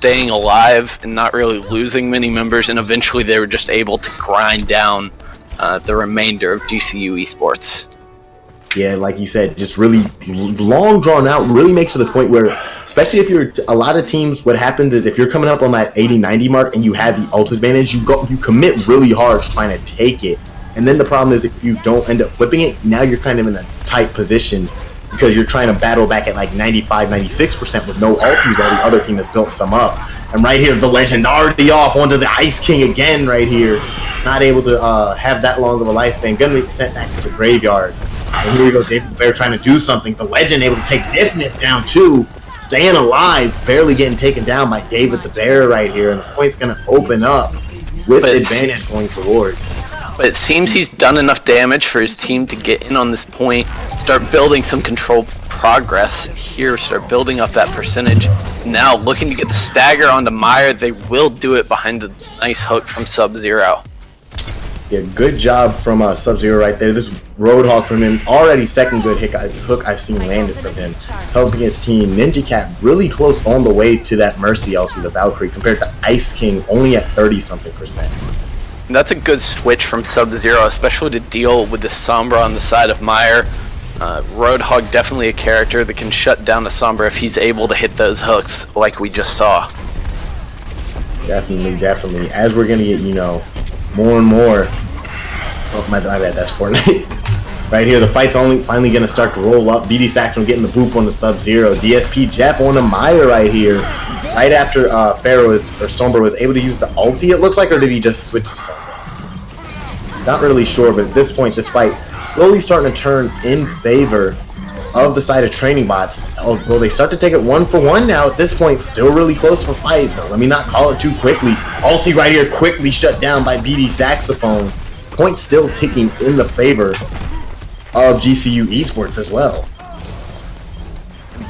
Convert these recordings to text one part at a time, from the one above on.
staying alive and not really losing many members, and eventually they were just able to grind down the remainder of GCU Esports. Yeah, like you said, just really long drawn out, really makes to the point where, especially if you're a lot of teams, what happens is if you're coming up on that 80-90 mark and you have the ult advantage, you commit really hard trying to take it. And then the problem is if you don't end up flipping it, now you're kind of in a tight position because you're trying to battle back at like 95-96% with no ultis while the other team has built some up. And right here, the Legend already off onto the Ice King again right here. Not able to have that long of a lifespan. Gonna be sent back to the graveyard. And here we go, David the Bear trying to do something. The Legend able to take Nif down too. Staying alive, barely getting taken down by David the Bear right here. And the point's going to open up with advantage going towards. But it seems he's done enough damage for his team to get in on this point, start building some controlled progress here, start building up that percentage. Now looking to get the stagger onto Meyer, they will do it behind the nice hook from Sub-Zero. Yeah, good job from Sub-Zero right there. This Roadhog from him, already second good hook I've seen landed from him. Helping his team. Ninja Cat really close on the way to that Mercy ulti, the Valkyrie, compared to Ice King only at 30-something%. That's a good switch from Sub-Zero, especially to deal with the Sombra on the side of Meyer. Roadhog definitely a character that can shut down the Sombra if he's able to hit those hooks like we just saw. Definitely. As we're going to get, more and more. Oh, my bad, that's Fortnite. Right here, the fight's finally going to start to roll up. BD Saxon getting the boop on the Sub-Zero. DSP Jeff on the Meyer right here. Right after Sombra was able to use the ulti, it looks like, or did he just switch to Sombra? Not really sure, but at this point, this fight slowly starting to turn in favor of the side of Training Bots. Although they start to take it 1-for-1 now at this point, still really close for fight, but let me not call it too quickly. Ulti right here quickly shut down by BD Saxophone. Point still ticking in the favor of GCU Esports as well.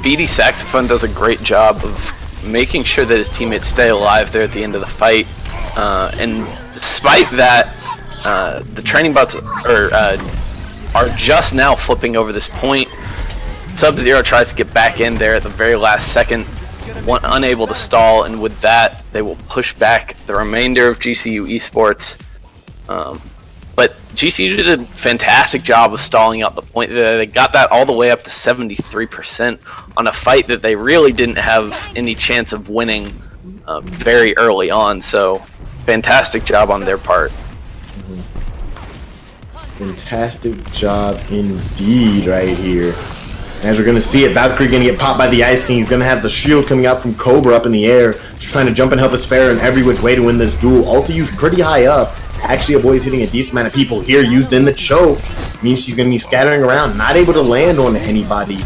BD Saxophone does a great job of making sure that his teammates stay alive there at the end of the fight. And despite that, the Training Bots are just now flipping over this point. Sub-Zero tries to get back in there at the very last second, unable to stall, and with that, they will push back the remainder of GCU Esports. But GCU did a fantastic job of stalling out the point. They got that all the way up to 73% on a fight that they really didn't have any chance of winning very early on. So, fantastic job on their part. Fantastic job indeed right here. As we're going to see it, Valkyrie going to get popped by the Ice King. He's going to have the shield coming out from Cobra up in the air. Just trying to jump and help his Pharah in every which way to win this duel. Ulti used pretty high up. Actually, avoids hitting a decent amount of people here. Used in the choke. Means she's going to be scattering around. Not able to land on anybody.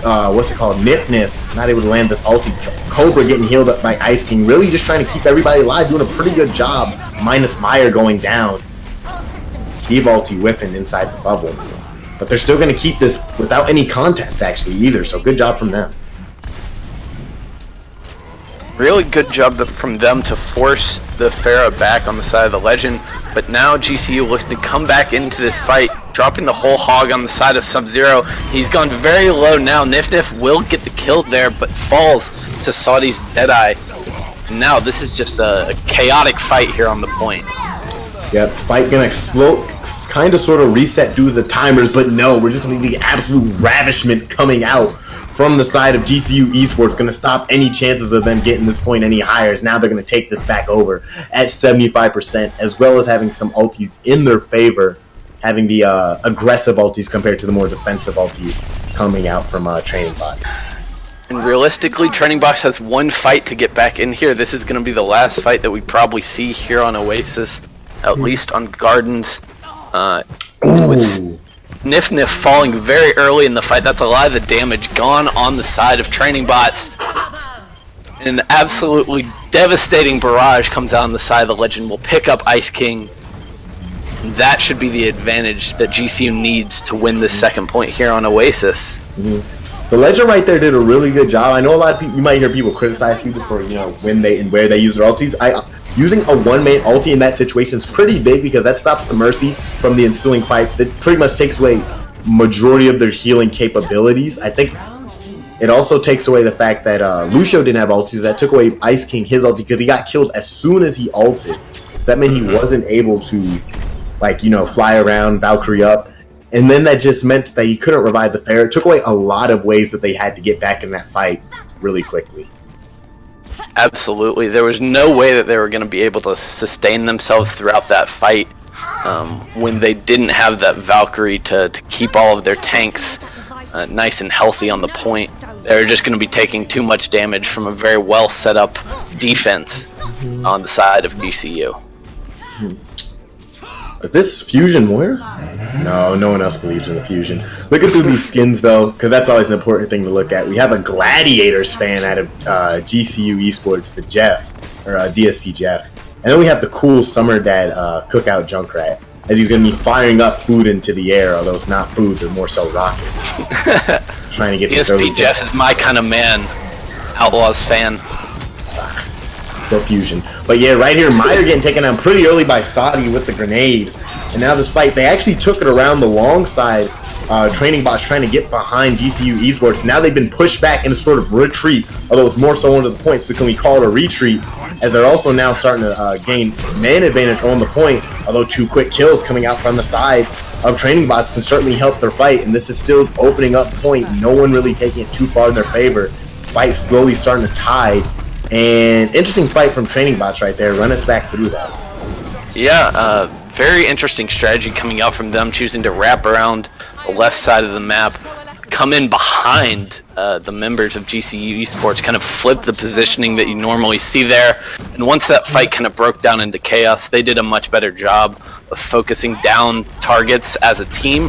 Nif. Not able to land this ulti. Cobra getting healed up by Ice King. Really just trying to keep everybody alive. Doing a pretty good job. Minus Meyer going down. Steve ulti whiffing inside the bubble. But they're still going to keep this without any contest, actually, either. So good job from them. Really good job from them to force the Pharah back on the side of the Legend. But now GCU looks to come back into this fight, dropping the whole hog on the side of Sub-Zero. He's gone very low now. Nif will get the kill there, but falls to Saudi's Deadeye. And now this is just a chaotic fight here on the point. Yeah, fight gonna kind of sort of reset due to the timers, but no, we're just gonna need the absolute ravishment coming out from the side of GCU Esports. Gonna stop any chances of them getting this point any higher. Now they're gonna take this back over at 75%, as well as having some ultis in their favor, having the aggressive ultis compared to the more defensive ultis coming out from Training Bots. And realistically, Training Bots has one fight to get back in here. This is gonna be the last fight that we probably see here on Oasis. At least on Gardens, with Nif falling very early in the fight. That's a lot of the damage gone on the side of Training Bots. An absolutely devastating barrage comes out on the side of the Legend. Will pick up Ice King. And that should be the advantage that GCU needs to win this second point here on Oasis. The Legend right there did a really good job. I know a lot of people, you might hear people criticize people for when they and where they use their ultis. Using a one-main ulti in that situation is pretty big because that stops the Mercy from the ensuing fight. That pretty much takes away majority of their healing capabilities. I think it also takes away the fact that Lucio didn't have ulti, so that took away Ice King his ulti because he got killed as soon as he ulted. So that meant he wasn't able to, like, you know, fly around, Valkyrie up. And then that just meant that he couldn't revive the Pharah. It took away a lot of ways that they had to get back in that fight really quickly. Absolutely. There was no way that they were going to be able to sustain themselves throughout that fight when they didn't have that Valkyrie to keep all of their tanks nice and healthy on the point. They were just going to be taking too much damage from a very well set up defense on the side of GCU. Is this Fusion Moira? No, no one else believes in the Fusion. Looking through these skins, though, because that's always an important thing to look at. We have a Gladiators fan out of GCU Esports, the Jeff, or DSP Jeff. And then we have the cool Summer Dad Cookout Junkrat, as he's going to be firing up food into the air, although it's not food, they're more so rockets. Trying to get DSP Jeff is my kind of man. Outlaws fan. Go Fusion. But yeah, right here, Meyer getting taken down pretty early by Saudi with the grenade. And now this fight, they actually took it around the long side. Training bots trying to get behind GCU Esports. Now they've been pushed back in a sort of retreat, although it's more so onto the point, so can we call it a retreat? As they're also now starting to gain man advantage on the point, although 2 quick kills coming out from the side of Training Bots can certainly help their fight, and this is still opening up point, no one really taking it too far in their favor. Fight slowly starting to tide, and interesting fight from Training Bots right there. Run us back through that. Yeah, very interesting strategy coming out from them, choosing to wrap around the left side of the map, come in behind the members of GCU Esports, kind of flip the positioning that you normally see there. And once that fight kind of broke down into chaos, they did a much better job of focusing down targets as a team.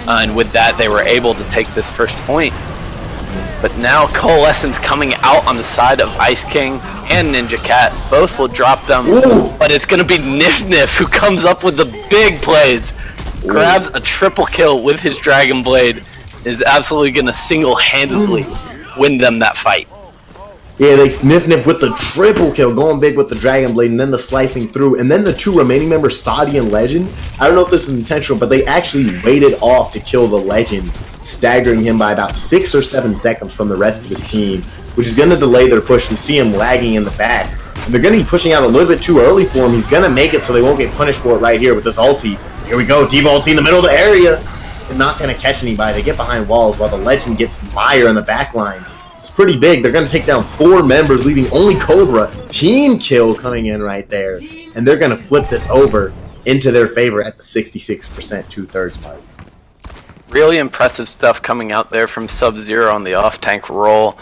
And with that, they were able to take this first point. But now Coalescence coming out on the side of Ice King and Ninja Cat. Both will drop them. Ooh. But it's going to be Nif Nif who comes up with the big plays. Grabs a triple kill with his Dragon Blade. Is absolutely going to single-handedly win them that fight. Yeah, they Nif with the triple kill, going big with the Dragon Blade, and then the slicing through. And then the 2 remaining members, Saudi and Legend, I don't know if this is intentional, but they actually waited off to kill the Legend, staggering him by about 6 or 7 seconds from the rest of his team, which is going to delay their push. And see him lagging in the back. And they're going to be pushing out a little bit too early for him. He's going to make it so they won't get punished for it right here with this ulti. Here we go, Diva ulti in the middle of the area. They're not going to catch anybody. They get behind walls while the Legend gets Meyer in the back line. It's pretty big. They're going to take down 4 members, leaving only Cobra. Team kill coming in right there. And they're going to flip this over into their favor at the 66%, 2/3 mark. Really impressive stuff coming out there from Sub-Zero on the off-tank role.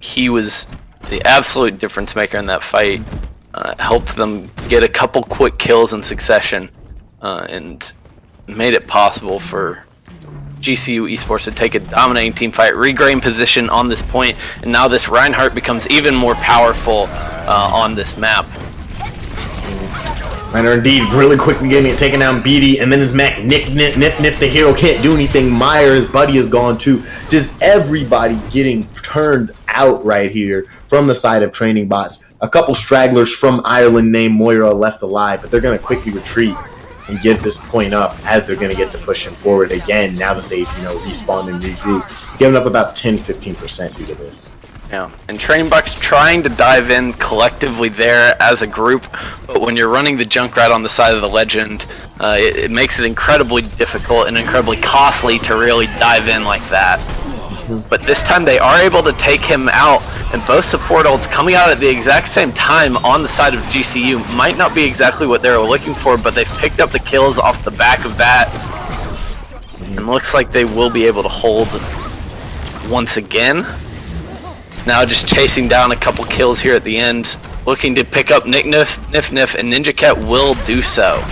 He was the absolute difference maker in that fight. Helped them get a couple quick kills in succession. And made it possible for GCU Esports to take a dominating team fight, regain position on this point, and now this Reinhardt becomes even more powerful on this map. Reinhardt indeed really quickly getting it, taking down BD, and then his Mac Nif the hero can't do anything. Meyer, his buddy, is gone too. Just everybody getting turned out right here from the side of Training Bots. A couple stragglers from Ireland named Moira left alive, but they're going to quickly retreat and give this point up as they're going to get to pushing forward again now that they've, respawned and regrouped, giving up about 10-15% due to this. Yeah, and Training Bots trying to dive in collectively there as a group, but when you're running the Junkrat on the side of the Legend, it makes it incredibly difficult and incredibly costly to really dive in like that. But this time they are able to take him out, and both support ults coming out at the exact same time on the side of GCU. Might not be exactly what they were looking for, but they've picked up the kills off the back of that. And looks like they will be able to hold once again. Now just chasing down a couple kills here at the end. Looking to pick up Nif, and Ninja Cat will do so.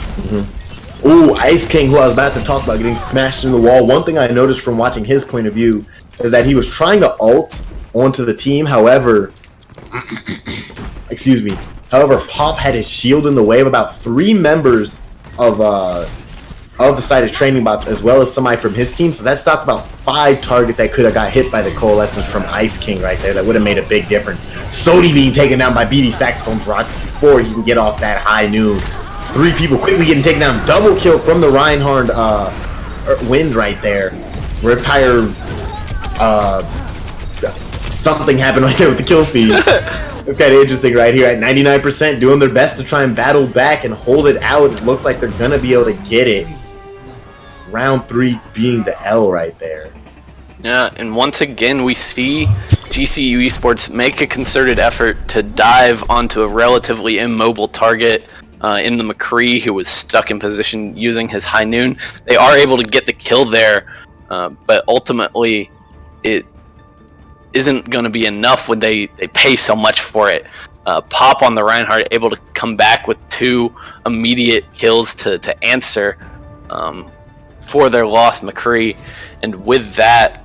Ooh, Ice King, who I was about to talk about, getting smashed in the wall. One thing I noticed from watching his point of view is that he was trying to ult onto the team. However, Pop had his shield in the way of about 3 members of the side of Training Bots, as well as somebody from his team. So that stopped about 5 targets that could have got hit by the Coalescence from Ice King right there. That would have made a big difference. Sodi being taken down by BD Saxophone's Rocks before he can get off that high noon. 3 people quickly getting taken down. Double kill from the Reinhardt wind right there. Riptire something happened right there with the kill feed. It's kind of interesting right here at 99%, doing their best to try and battle back and hold it out. It looks like they're going to be able to get it. Round 3 being the L right there. Yeah, and once again we see GCU Esports make a concerted effort to dive onto a relatively immobile target in the McCree, who was stuck in position using his high noon. They are able to get the kill there, but ultimately it isn't going to be enough when they pay so much for it. Pop on the Reinhardt, able to come back with 2 immediate kills to answer for their lost McCree, and with that,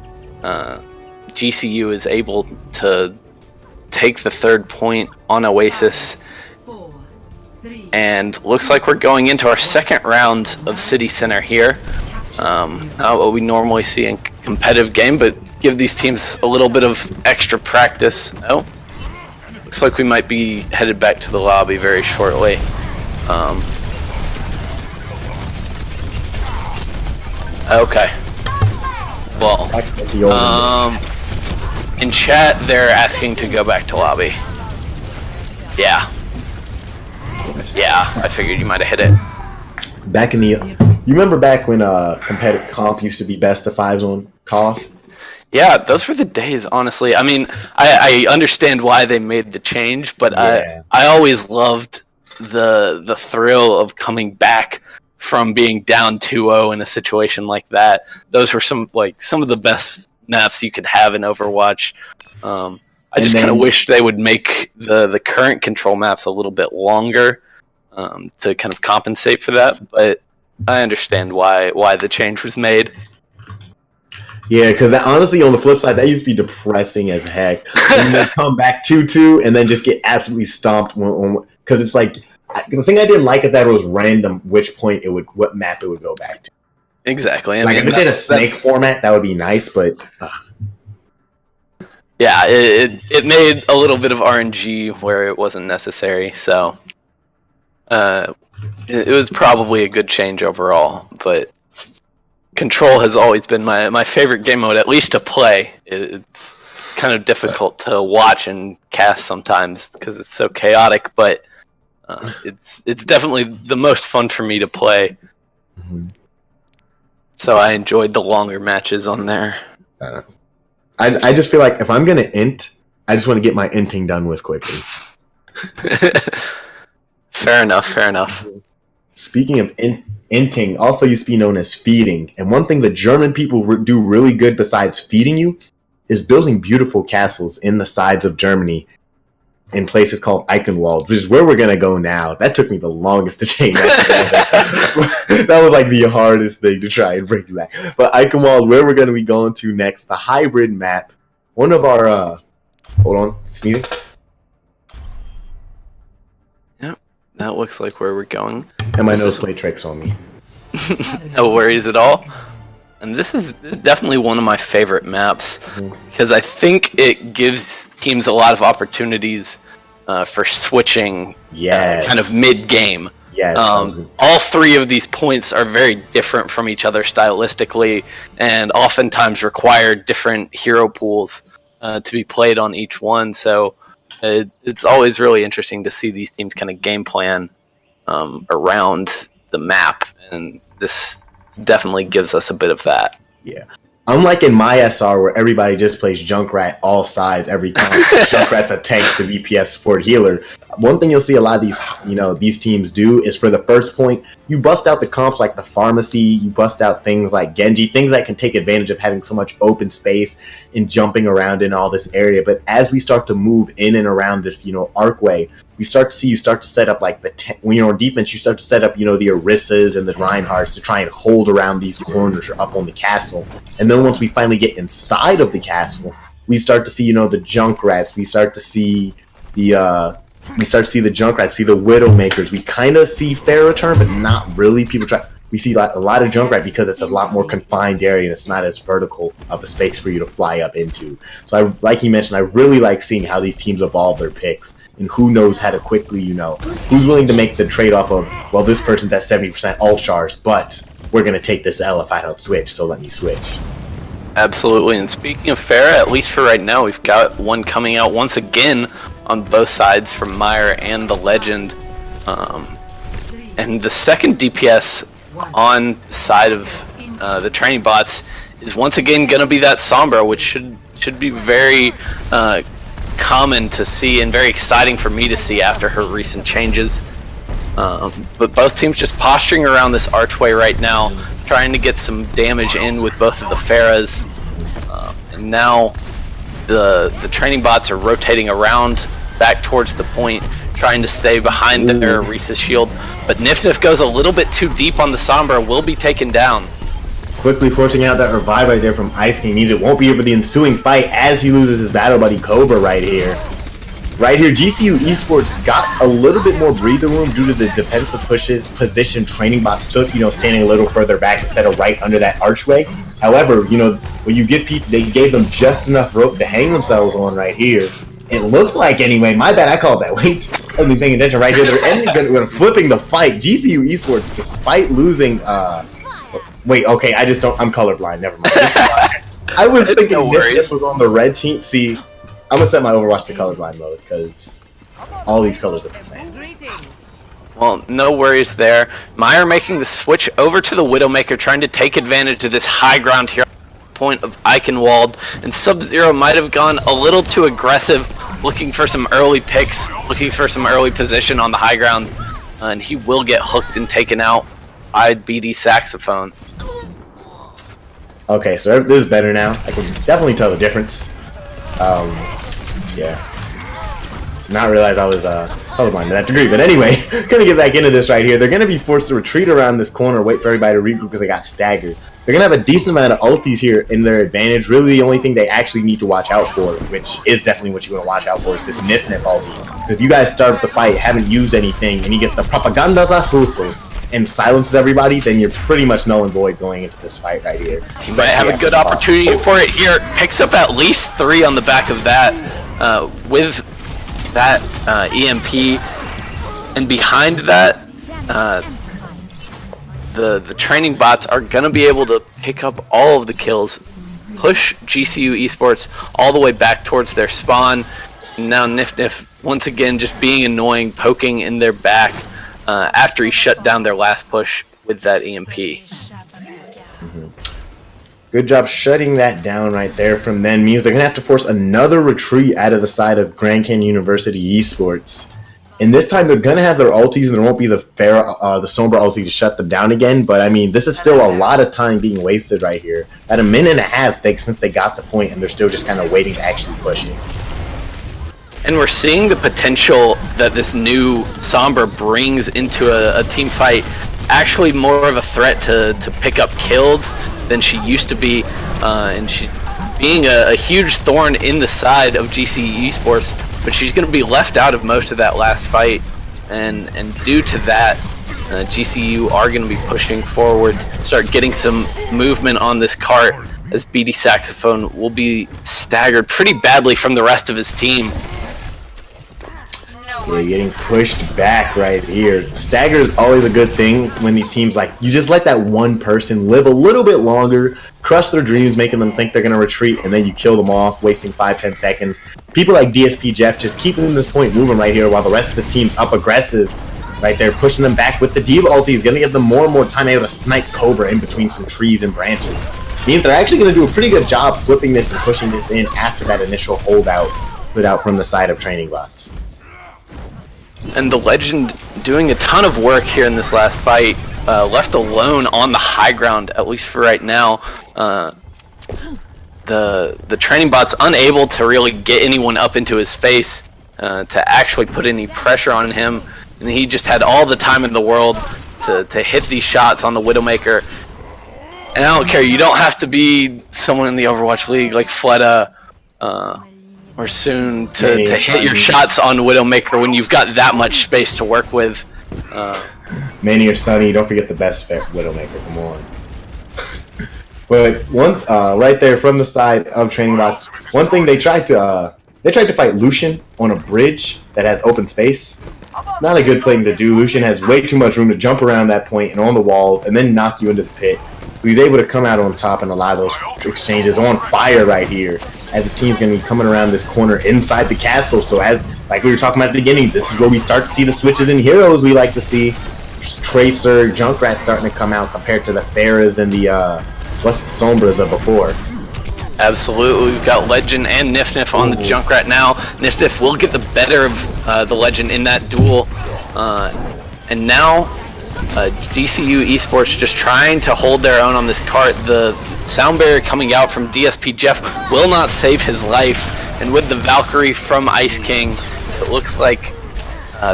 GCU is able to take the 3rd point on Oasis, and looks like we're going into our 2nd round of City Center here. Not what we normally see in competitive game, but give these teams a little bit of extra practice. Oh, looks like we might be headed back to the lobby very shortly. Okay. Well, in chat they're asking to go back to lobby. Yeah, I figured you might have hit it. Back in the, you remember back when competitive comp used to be best of 5s on cost? Yeah, those were the days, honestly. I mean, I understand why they made the change, but yeah. I always loved the thrill of coming back from being down 2-0 in a situation like that. Those were some of the best maps you could have in Overwatch. I just kind of wish they would make the current control maps a little bit longer to kind of compensate for that, but I understand why the change was made. Yeah, because honestly, on the flip side, that used to be depressing as heck. When they come back 2-2 and then just get absolutely stomped. Because it's like, the thing I didn't like is that it was random what map it would go back to. Exactly. If it did a snake format, that would be nice, but... Yeah, it made a little bit of RNG where it wasn't necessary, so... it was probably a good change overall, but... Control has always been my favorite game mode, at least to play. It's kind of difficult to watch and cast sometimes because it's so chaotic, but it's definitely the most fun for me to play. Mm-hmm. So I enjoyed the longer matches on there. I just feel like if I'm going to int, I just want to get my inting done with quickly. Fair enough. Speaking of inting also used to be known as feeding, and one thing the German people do really good besides feeding you is building beautiful castles in the sides of Germany in places called Eichenwald, which is where we're going to go now. That took me the longest to change. That was like the hardest thing to try and bring you back. But Eichenwald, where we're going to be going to next, the hybrid map. One of our hold on, sneezing. That looks like where we're going. And my nose play tricks on me. No worries at all. And this is definitely one of my favorite maps because I think it gives teams a lot of opportunities for switching kind of mid-game. Yes. All 3 of these points are very different from each other stylistically and oftentimes require different hero pools to be played on each one. So it's always really interesting to see these teams kind of game plan around the map, and this definitely gives us a bit of that. Yeah. Unlike in my SR where everybody just plays Junkrat all sides every time. Junkrat's a tank, the DPS support healer. One thing you'll see a lot of these teams do is for the first point, you bust out the comps like the pharmacy, you bust out things like Genji, things that can take advantage of having so much open space and jumping around in all this area. But as we start to move in and around this, arcway, you start to set up like when you're on defense, you start to set up, the Orissas and the Reinhardts to try and hold around these corners or up on the castle. And then once we finally get inside of the castle, we start to see, the Junkrats. We start to see the Junkrats, see the Widowmakers. We kind of see fair return, but not really. We see a lot of Junkrat because it's a lot more confined area and it's not as vertical of a space for you to fly up into. So like you mentioned, I really like seeing how these teams evolve their picks. And who knows how to quickly, who's willing to make the trade-off of, well, this person's at 70% ult chars, but we're going to take this L if I don't switch, so let me switch. Absolutely, and speaking of Farah, at least for right now, we've got one coming out once again on both sides from Meyer and the Legend. And the second DPS on the side of the training bots is once again going to be that Sombra, which should be very common to see and very exciting for me to see after her recent changes. But both teams just posturing around this archway right now, trying to get some damage in with both of the Pharahs. And now the training bots are rotating around back towards the point, trying to stay behind their Orisa shield. But Nif goes a little bit too deep on the Sombra, will be taken down. Quickly forcing out that revive right there from Ice King means it won't be here for the ensuing fight as he loses his battle buddy Cobra right here. Right here, GCU Esports got a little bit more breather room due to the defensive position training bots took, standing a little further back instead of right under that archway. However, when you give people, they gave them just enough rope to hang themselves on right here. It looked like, anyway, my bad, I called that. Wait, I wasn't paying attention right here. They're ending up flipping the fight. GCU Esports, despite losing, wait, okay, I'm colorblind, never mind. I was thinking Nif was on the red team. See, I'm gonna set my Overwatch to colorblind mode because all these colors are the same. Well, no worries there. Meyer making the switch over to the Widowmaker, trying to take advantage of this high ground here. Point of Eichenwald, and Sub-Zero might have gone a little too aggressive, looking for some early picks, looking for some early position on the high ground, and he will get hooked and taken out by BD Saxophone. Okay, so this is better now. I can definitely tell the difference. Yeah. Not realize I was colorblind to that degree, but anyway, gonna get back into this right here. They're gonna be forced to retreat around this corner, wait for everybody to regroup because they got staggered. They're gonna have a decent amount of ultis here in their advantage. Really, the only thing they actually need to watch out for, which is definitely what you want to watch out for, is this Nif ulti. If you guys start the fight, haven't used anything, and he gets the propaganda and silences everybody, then you're pretty much null and void going into this fight right here. He might have a good opportunity for it here. Picks up at least 3 on the back of that with that EMP, and behind that, the training bots are gonna be able to pick up all of the kills, push GCU Esports all the way back towards their spawn. And now Nif once again just being annoying, poking in their back after he shut down their last push with that EMP. Good job shutting that down right there. From then means they're gonna have to force another retreat out of the side of Grand Canyon University Esports. And this time they're gonna have their ultis, and there won't be the Sombra ulti to shut them down again. But I mean, this is still a lot of time being wasted right here. At a minute and a half since they got the point, and they're still just kind of waiting to actually push it. And we're seeing the potential that this new Sombra brings into a team fight. Actually more of a threat to pick up kills than she used to be, and she's being a huge thorn in the side of GCE Esports, but she's going to be left out of most of that last fight, and due to that, GCU are going to be pushing forward, start getting some movement on this cart, as BD Saxophone will be staggered pretty badly from the rest of his team. Yeah, getting pushed back right here. Stagger is always a good thing when these teams, you just let that one person live a little bit longer, crush their dreams, making them think they're going to retreat, and then you kill them off, wasting 5-10 seconds. People like DSP Jeff just keeping this point moving right here while the rest of his team's up aggressive right there, pushing them back with the Diva ulti is going to give them more and more time able to snipe Cobra in between some trees and branches. Means they're actually going to do a pretty good job flipping this and pushing this in after that initial holdout put out from the side of training bots. And the Legend doing a ton of work here in this last fight, left alone on the high ground, at least for right now. The training bot's unable to really get anyone up into his face to actually put any pressure on him, and he just had all the time in the world to hit these shots on the Widowmaker. And I don't care, you don't have to be someone in the Overwatch League like Fleta, or soon to hit your shots on Widowmaker when you've got that much space to work with. Manny or Sunny, don't forget the best Widowmaker, come on. But one right there from the side of training bots, one thing they tried to fight Lucian on a bridge that has open space. Not a good thing to do. Lucian has way too much room to jump around that point and on the walls and then knock you into the pit. He's able to come out on top in a lot of those exchanges. On fire right here, as his team's going to be coming around this corner inside the castle. So as like we were talking about at the beginning, this is where we start to see the switches in heroes we like to see. Tracer, Junkrat starting to come out compared to the Pharahs and the Sombras of before. Absolutely, we've got Legend and Nif on the Junkrat now. Nif will get the better of the Legend in that duel. And now, GCU Esports just trying to hold their own on this cart. The sound barrier coming out from DSP Jeff will not save his life. And with the Valkyrie from Ice King, it looks like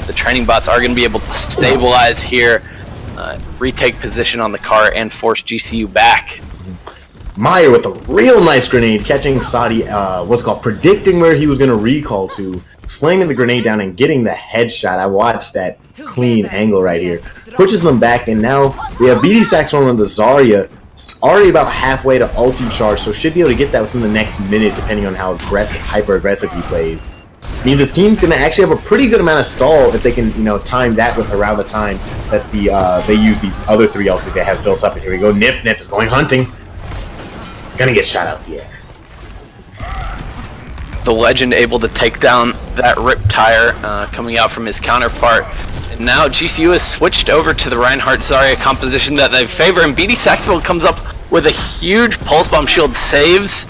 the training bots are going to be able to stabilize here, retake position on the cart, and force GCU back. Meyer with a real nice grenade, catching Saudi, predicting where he was going to recall to, slamming the grenade down and getting the headshot. I watched that clean angle right here. Pushes them back, and now we have BD Sax on the Zarya, already about halfway to ulti charge, so should be able to get that within the next minute, depending on how hyper-aggressive he plays. Means his team's going to actually have a pretty good amount of stall if they can, time that with around the time that they use these other 3 ultis they have built up. And here we go, Nif is going hunting. Gonna get shot out the air. The Legend able to take down that Riptire coming out from his counterpart. And now GCU has switched over to the Reinhardt Zarya composition that they favor, and BD Saxville comes up with a huge Pulse Bomb shield, saves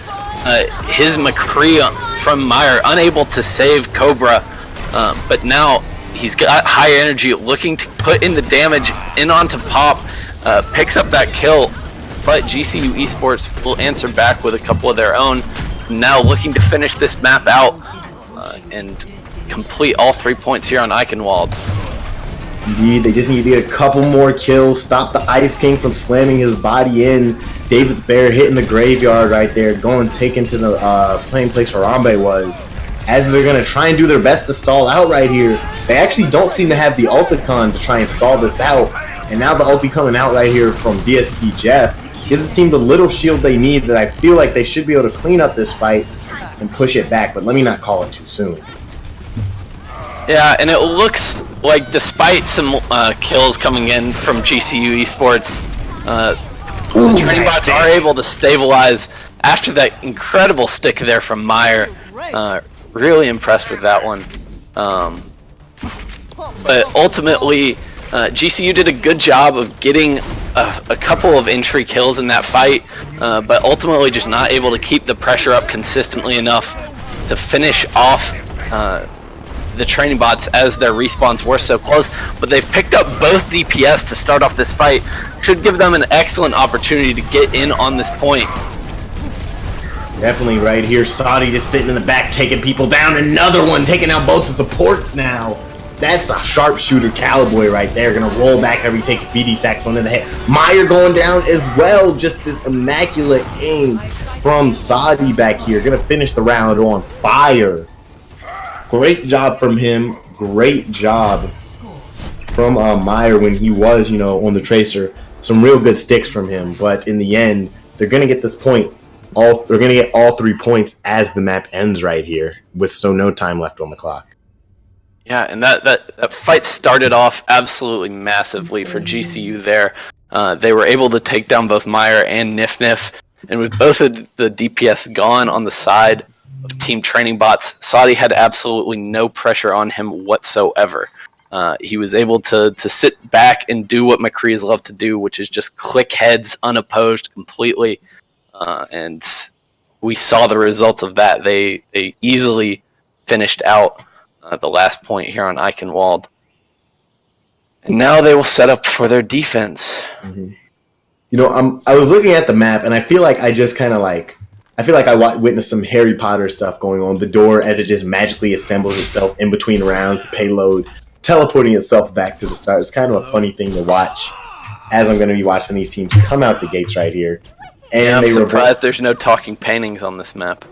his McCree from Meyer, unable to save Cobra, but now he's got high energy, looking to put in the damage in onto Pop, picks up that kill. But GCU Esports will answer back with a couple of their own. Now looking to finish this map out and complete all 3 points here on Eichenwald. Indeed, they just need to get a couple more kills, stop the Ice King from slamming his body in. David's Bear hitting the graveyard right there, taking to the playing place Harambe was. As they're going to try and do their best to stall out right here, they actually don't seem to have the Ulticon to try and stall this out. And now the ulti coming out right here from DSP Jeff gives this team the little shield they need that I feel like they should be able to clean up this fight and push it back, but let me not call it too soon. Yeah, and it looks like despite some kills coming in from GCU Esports, the training bots are able to stabilize after that incredible stick there from Meyer. Really impressed with that one. But ultimately, GCU did a good job of getting a couple of entry kills in that fight, but ultimately just not able to keep the pressure up consistently enough to finish off the training bots as their respawns were so close. But they've picked up both DPS to start off this fight. Should give them an excellent opportunity to get in on this point. Definitely right here. Saudi just sitting in the back taking people down. Another one taking out both the supports now. That's a sharpshooter Cowboy right there. Gonna roll back every take BD Sax one in the head. Meyer going down as well. Just this immaculate aim from Saudi back here. Gonna finish the round on fire. Great job from him. Great job from Meyer when he was, on the Tracer. Some real good sticks from him. But in the end, they're gonna get this point. They're gonna get all 3 points as the map ends right here, with no time left on the clock. Yeah, and that fight started off absolutely massively for GCU there. They were able to take down both Meyer and Nif, and with both of the DPS gone on the side of Team Training Bots, Saudi had absolutely no pressure on him whatsoever. He was able to sit back and do what McCree's love to do, which is just click heads unopposed completely. And we saw the results of that. They easily finished out the last point here on Eichenwald. And now they will set up for their defense. Mm-hmm. I was looking at the map, and I feel like I just kind of I feel like I witnessed some Harry Potter stuff going on. The door as it just magically assembles itself in between rounds, the payload teleporting itself back to the start. It's kind of a funny thing to watch as I'm going to be watching these teams come out the gates right here. And yeah, I'm surprised there's no talking paintings on this map.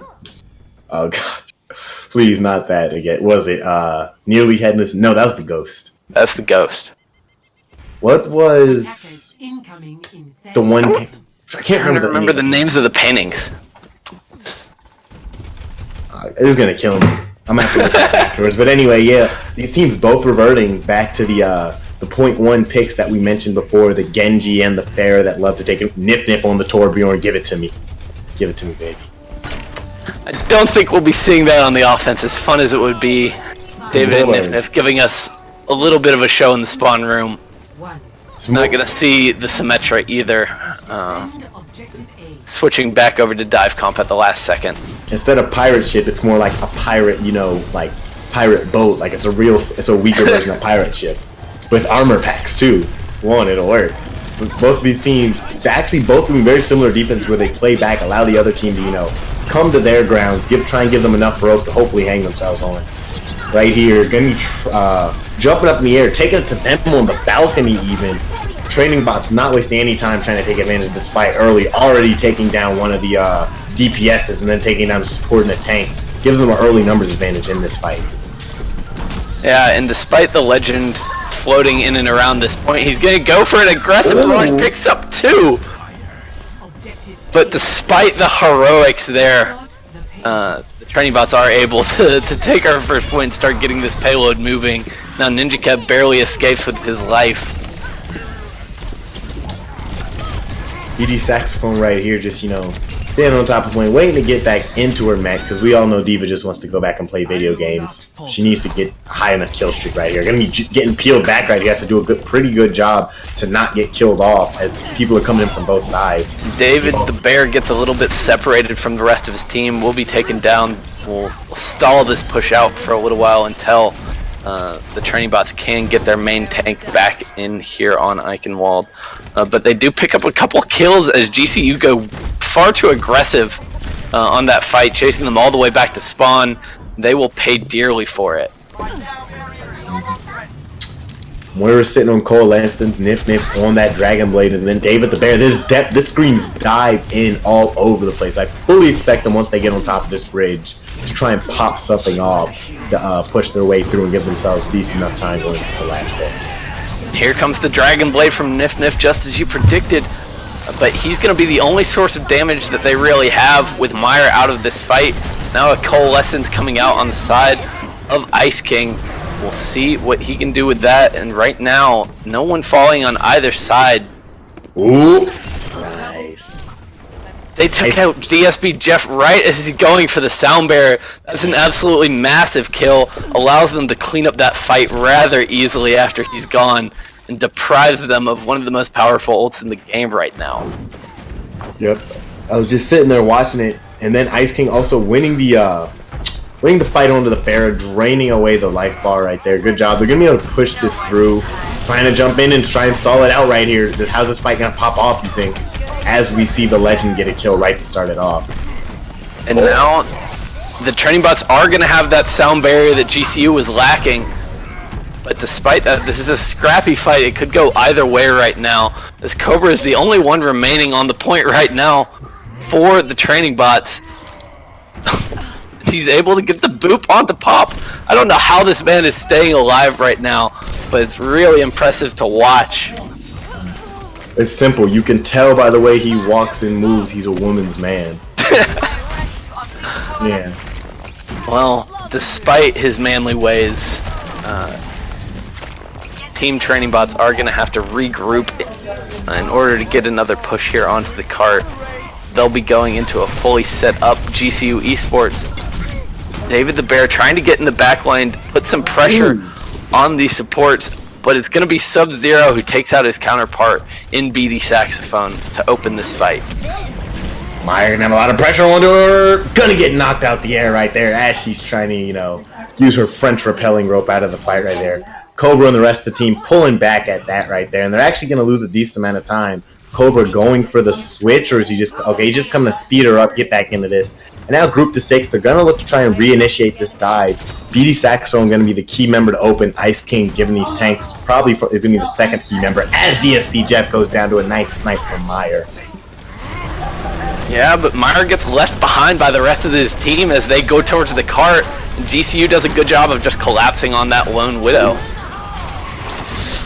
Oh, gosh. Please, not that again. Was it Nearly Headless? No, that was the Ghost. That's the Ghost. What was the one? I can't remember the names of the paintings. It is going to kill me. I'm going to have to look at it afterwards. But anyway, yeah, these teams both reverting back to the the .1 picks that we mentioned before, the Genji and the Pharah that love to take it. Nif on the Torbjorn, give it to me. Give it to me, baby. I don't think we'll be seeing that on the offense, as fun as it would be. David and Nif giving us a little bit of a show in the spawn room. Not going to see the Symmetra either. Switching back over to dive comp at the last second. Instead of pirate ship, it's more like a pirate, like pirate boat. Like it's a weaker version of pirate ship with armor packs too. It'll work. But both of these teams, they're actually both doing very similar defense where they play back, allow the other team to come to their grounds, try and give them enough rope to hopefully hang themselves on. Right here, gonna be jumping up in the air, taking it to them on the balcony even. Training bots not wasting any time trying to take advantage of this fight early, already taking down one of the DPSs and then taking down the support in the tank. Gives them an early numbers advantage in this fight. Yeah, and despite the legend floating in and around this point, he's going to go for an aggressive launch, picks up 2! But despite the heroics there, the training bots are able to take our first point and start getting this payload moving. Now Ninja Kev barely escapes with his life. BD Saxophone right here just, standing on top of the point, waiting to get back into her mech, because we all know D.Va just wants to go back and play video games. She needs to get a high enough kill streak right here. Gonna be getting peeled back right here. He has to do a pretty good job to not get killed off as people are coming in from both sides. David the Bear gets a little bit separated from the rest of his team. Will be taken down. We'll stall this push out for a little while until the training bots can get their main tank back in here on Eichenwald. But they do pick up a couple kills as GCU go far too aggressive on that fight, chasing them all the way back to spawn. They will pay dearly for it. Moira sitting on Coalescence, Nif on that Dragon Blade, and then David the Bear. This screens dive in all over the place. I fully expect them once they get on top of this bridge to try and pop something off to push their way through and give themselves decent enough time going to the last bit. Here comes the Dragon Blade from Nif, just as you predicted. But he's going to be the only source of damage that they really have with Meyer out of this fight. Now a Coalescence coming out on the side of Ice King. We'll see what he can do with that. And right now, no one falling on either side. Ooh, nice. They took out DSB Jeff right as he's going for the Sound Bearer. That's an absolutely massive kill. Allows them to clean up that fight rather easily after he's gone. And deprives them of one of the most powerful ults in the game right now. Yep. I was just sitting there watching it, and then Ice King also winning the fight onto the Pharah, draining away the life bar right there. Good job. They're going to be able to push this through, trying to jump in and try and stall it out right here. How's this fight going to pop off, you think? As we see the Legend get a kill right to start it off. And now the training bots are going to have that sound barrier that GCU was lacking. But despite that, this is a scrappy fight. It could go either way right now, as Cobra is the only one remaining on the point right now for the training bots. He's able to get the boop onto Pop. I don't know how this man is staying alive right now, but it's really impressive to watch. It's simple. You can tell by the way he walks and moves, he's a woman's man. Yeah. Well, despite his manly ways, Team Training Bots are going to have to regroup in order to get another push here onto the cart. They'll be going into a fully set up GCU Esports. David the Bear trying to get in the back line, put some pressure on the supports, but it's going to be Sub-Zero who takes out his counterpart in BD Saxophone to open this fight. Meyer gonna have a lot of pressure onto her. Gonna get knocked out the air right there as she's trying to, use her French repelling rope out of the fight right there. Cobra and the rest of the team pulling back at that right there, and they're actually going to lose a decent amount of time. Cobra going for the switch, or is he just he's just coming to speed her up, get back into this. And now group to 6, they're going to look to try and reinitiate this dive. BD Saxophone going to be the key member to open. Ice King giving these tanks is going to be the second key member as DSP Jeff goes down to a nice snipe from Meyer. Yeah, but Meyer gets left behind by the rest of his team as they go towards the cart. And GCU does a good job of just collapsing on that lone Widow.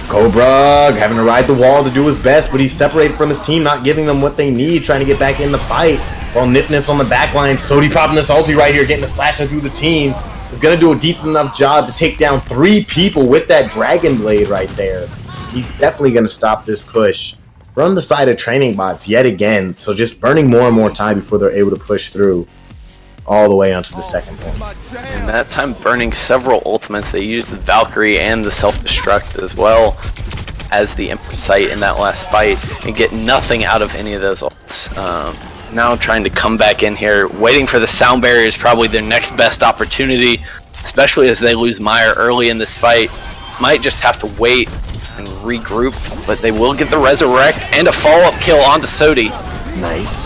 Cobra having to ride the wall to do his best, but he's separated from his team, not giving them what they need, trying to get back in the fight. While Nif on the back line, Sodi popping this ulti right here, getting a slashing through the team. Is going to do a decent enough job to take down 3 people with that Dragon Blade right there. he's definitely going to stop this push from the side of training bots yet again. So just burning more and more time before they're able to push through all the way onto the second point. And that time burning several ultimates. They used the Valkyrie and the self-destruct as well as the Emperor Sight in that last fight and get nothing out of any of those ults. Now trying to come back in here, waiting for the sound barrier is probably their next best opportunity, especially as they lose Meyer early in this fight. Might just have to wait and regroup, but they will get the resurrect and a follow-up kill onto Sodi. Nice.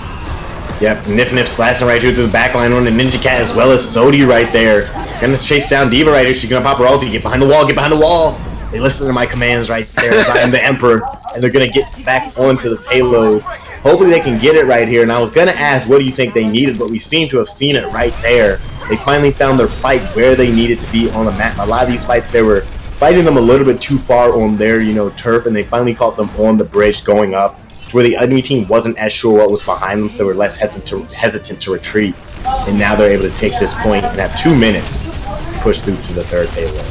Yep, Nif slashing right here through the backline on the Ninja Cat as well as Sodi right there. Gonna chase down D.Va right here. She's gonna pop her ulti. Get behind the wall, get behind the wall. They listen to my commands right there as I am the Emperor, and they're gonna get back onto the payload. Hopefully they can get it right here. And I was gonna ask, what do you think they needed? But we seem to have seen it right there. They finally found their fight where they needed to be on the map. A lot of these fights, they were fighting them a little bit too far on their, turf, and they finally caught them on the bridge going up, where the enemy team wasn't as sure what was behind them, so they were less hesitant to retreat. And now they're able to take this point and have 2 minutes to push through to the third payload.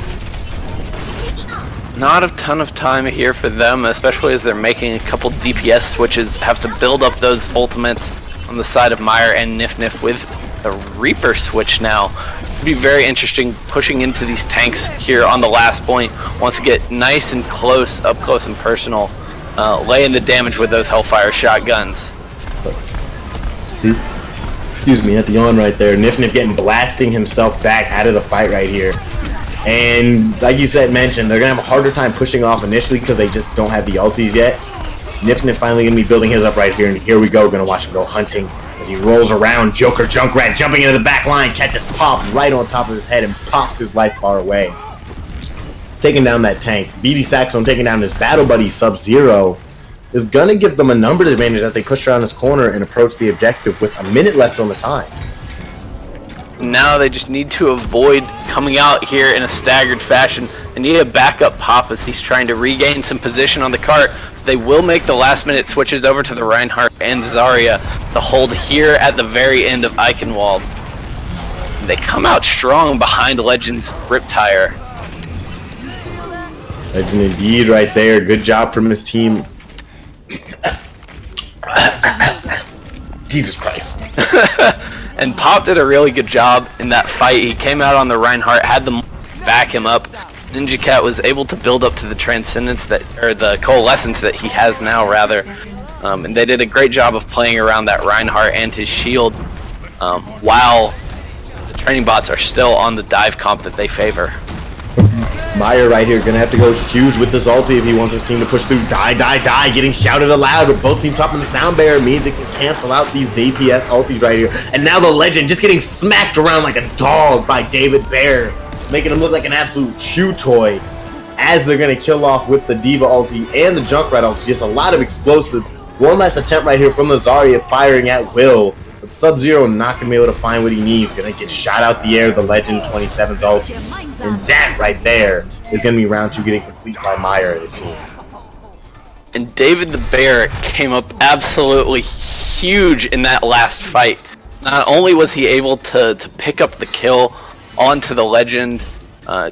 Not a ton of time here for them, especially as they're making a couple DPS switches, have to build up those ultimates on the side of Meyer and Nif with the Reaper switch now. It'd be very interesting pushing into these tanks here on the last point. Wants to get nice and close, up close and personal, laying the damage with those Hellfire shotguns. Excuse me, at the yawn right there. Nif getting blasting himself back out of the fight right here. And like you mentioned, they're going to have a harder time pushing off initially because they just don't have the ultis yet. Nif finally going to be building his up right here, and here we go. Going to watch him go hunting as he rolls around. Joker Junkrat jumping into the back line, catches Pop right on top of his head and pops his life bar away. Taking down that tank. BD Saxon taking down his battle buddy Sub-Zero is going to give them a numbers advantage as they push around this corner and approach the objective with a minute left on the time. Now they just need to avoid coming out here in a staggered fashion. They need a backup Pop as he's trying to regain some position on the cart. They will make the last minute switches over to the Reinhardt and Zarya to hold here at the very end of Eichenwald. They come out strong behind Legend's Riptire. Legend indeed right there. Good job from his team. Jesus Christ. And Pop did a really good job in that fight. He came out on the Reinhardt, had them back him up. Ninja Cat was able to build up to the transcendence or the coalescence that he has now, rather. And they did a great job of playing around that Reinhardt and his shield, while the training bots are still on the dive comp that they favor. Meyer right here gonna have to go huge with this ulti if he wants his team to push through. Die, getting shouted aloud with both teams popping the sound barrier means it can cancel out these DPS ultis right here. And now the Legend just getting smacked around like a dog by David Bear, making him look like an absolute chew toy as they're gonna kill off with the D.Va ulti and the Junkrat ulti. Just a lot of explosive. One last attempt right here from the Zarya firing at will. But Sub-Zero not going to be able to find what he needs. Going to get shot out the air, the Legend 27's ult. And that right there is going to be round 2 getting complete by Meyer and his team. And David the Bear came up absolutely huge in that last fight. Not only was he able to pick up the kill onto the Legend,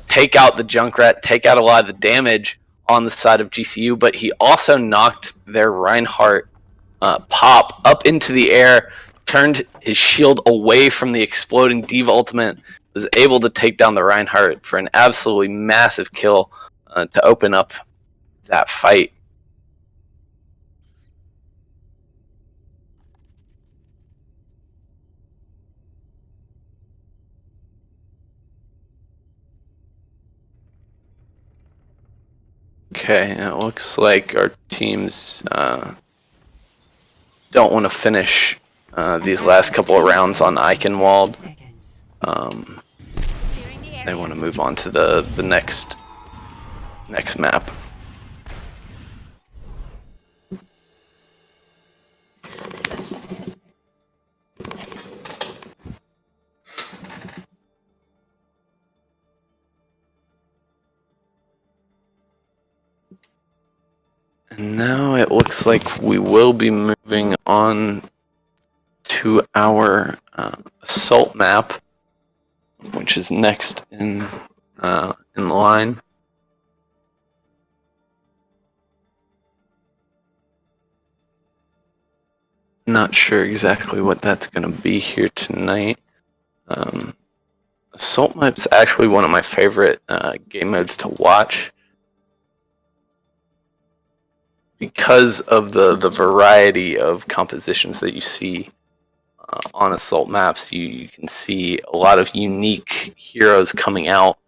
take out the Junkrat, take out a lot of the damage on the side of GCU, but he also knocked their Reinhardt Pop up into the air, turned his shield away from the exploding D.Va ultimate, was able to take down the Reinhardt for an absolutely massive kill to open up that fight. Okay, it looks like our teams don't want to finish these last couple of rounds on Eichenwald. They want to move on to the next map. And now it looks like we will be moving on to our assault map, which is next in line. Not sure exactly what that's going to be here tonight. Assault map's actually one of my favorite game modes to watch because of the variety of compositions that you see on assault maps. You can see a lot of unique heroes coming out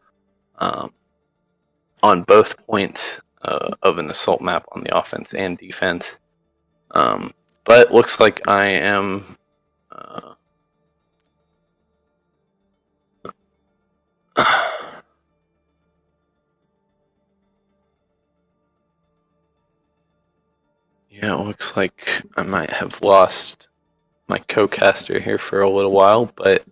on both points of an assault map on the offense and defense. But looks like I am yeah, it looks like I might have lost my co-caster here for a little while, but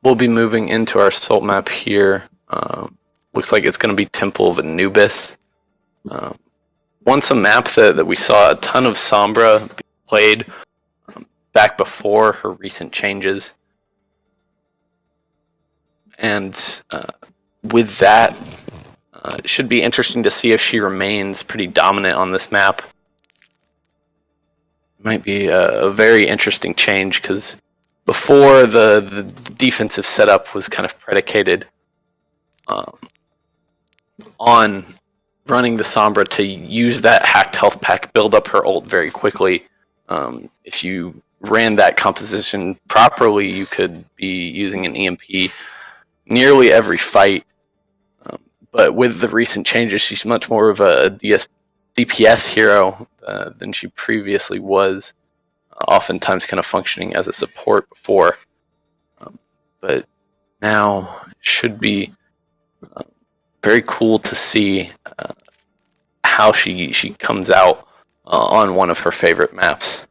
we'll be moving into our assault map here. Looks like it's going to be Temple of Anubis. Once a map that we saw a ton of Sombra played back before her recent changes. And with that, it should be interesting to see if she remains pretty dominant on this map. Might be a very interesting change, because before the defensive setup was kind of predicated on running the Sombra to use that hacked health pack, build up her ult very quickly. If you ran that composition properly, you could be using an EMP nearly every fight. But with the recent changes, she's much more of a DPS hero than she previously was, oftentimes kind of functioning as a support before. But now it should be very cool to see how she comes out on one of her favorite maps.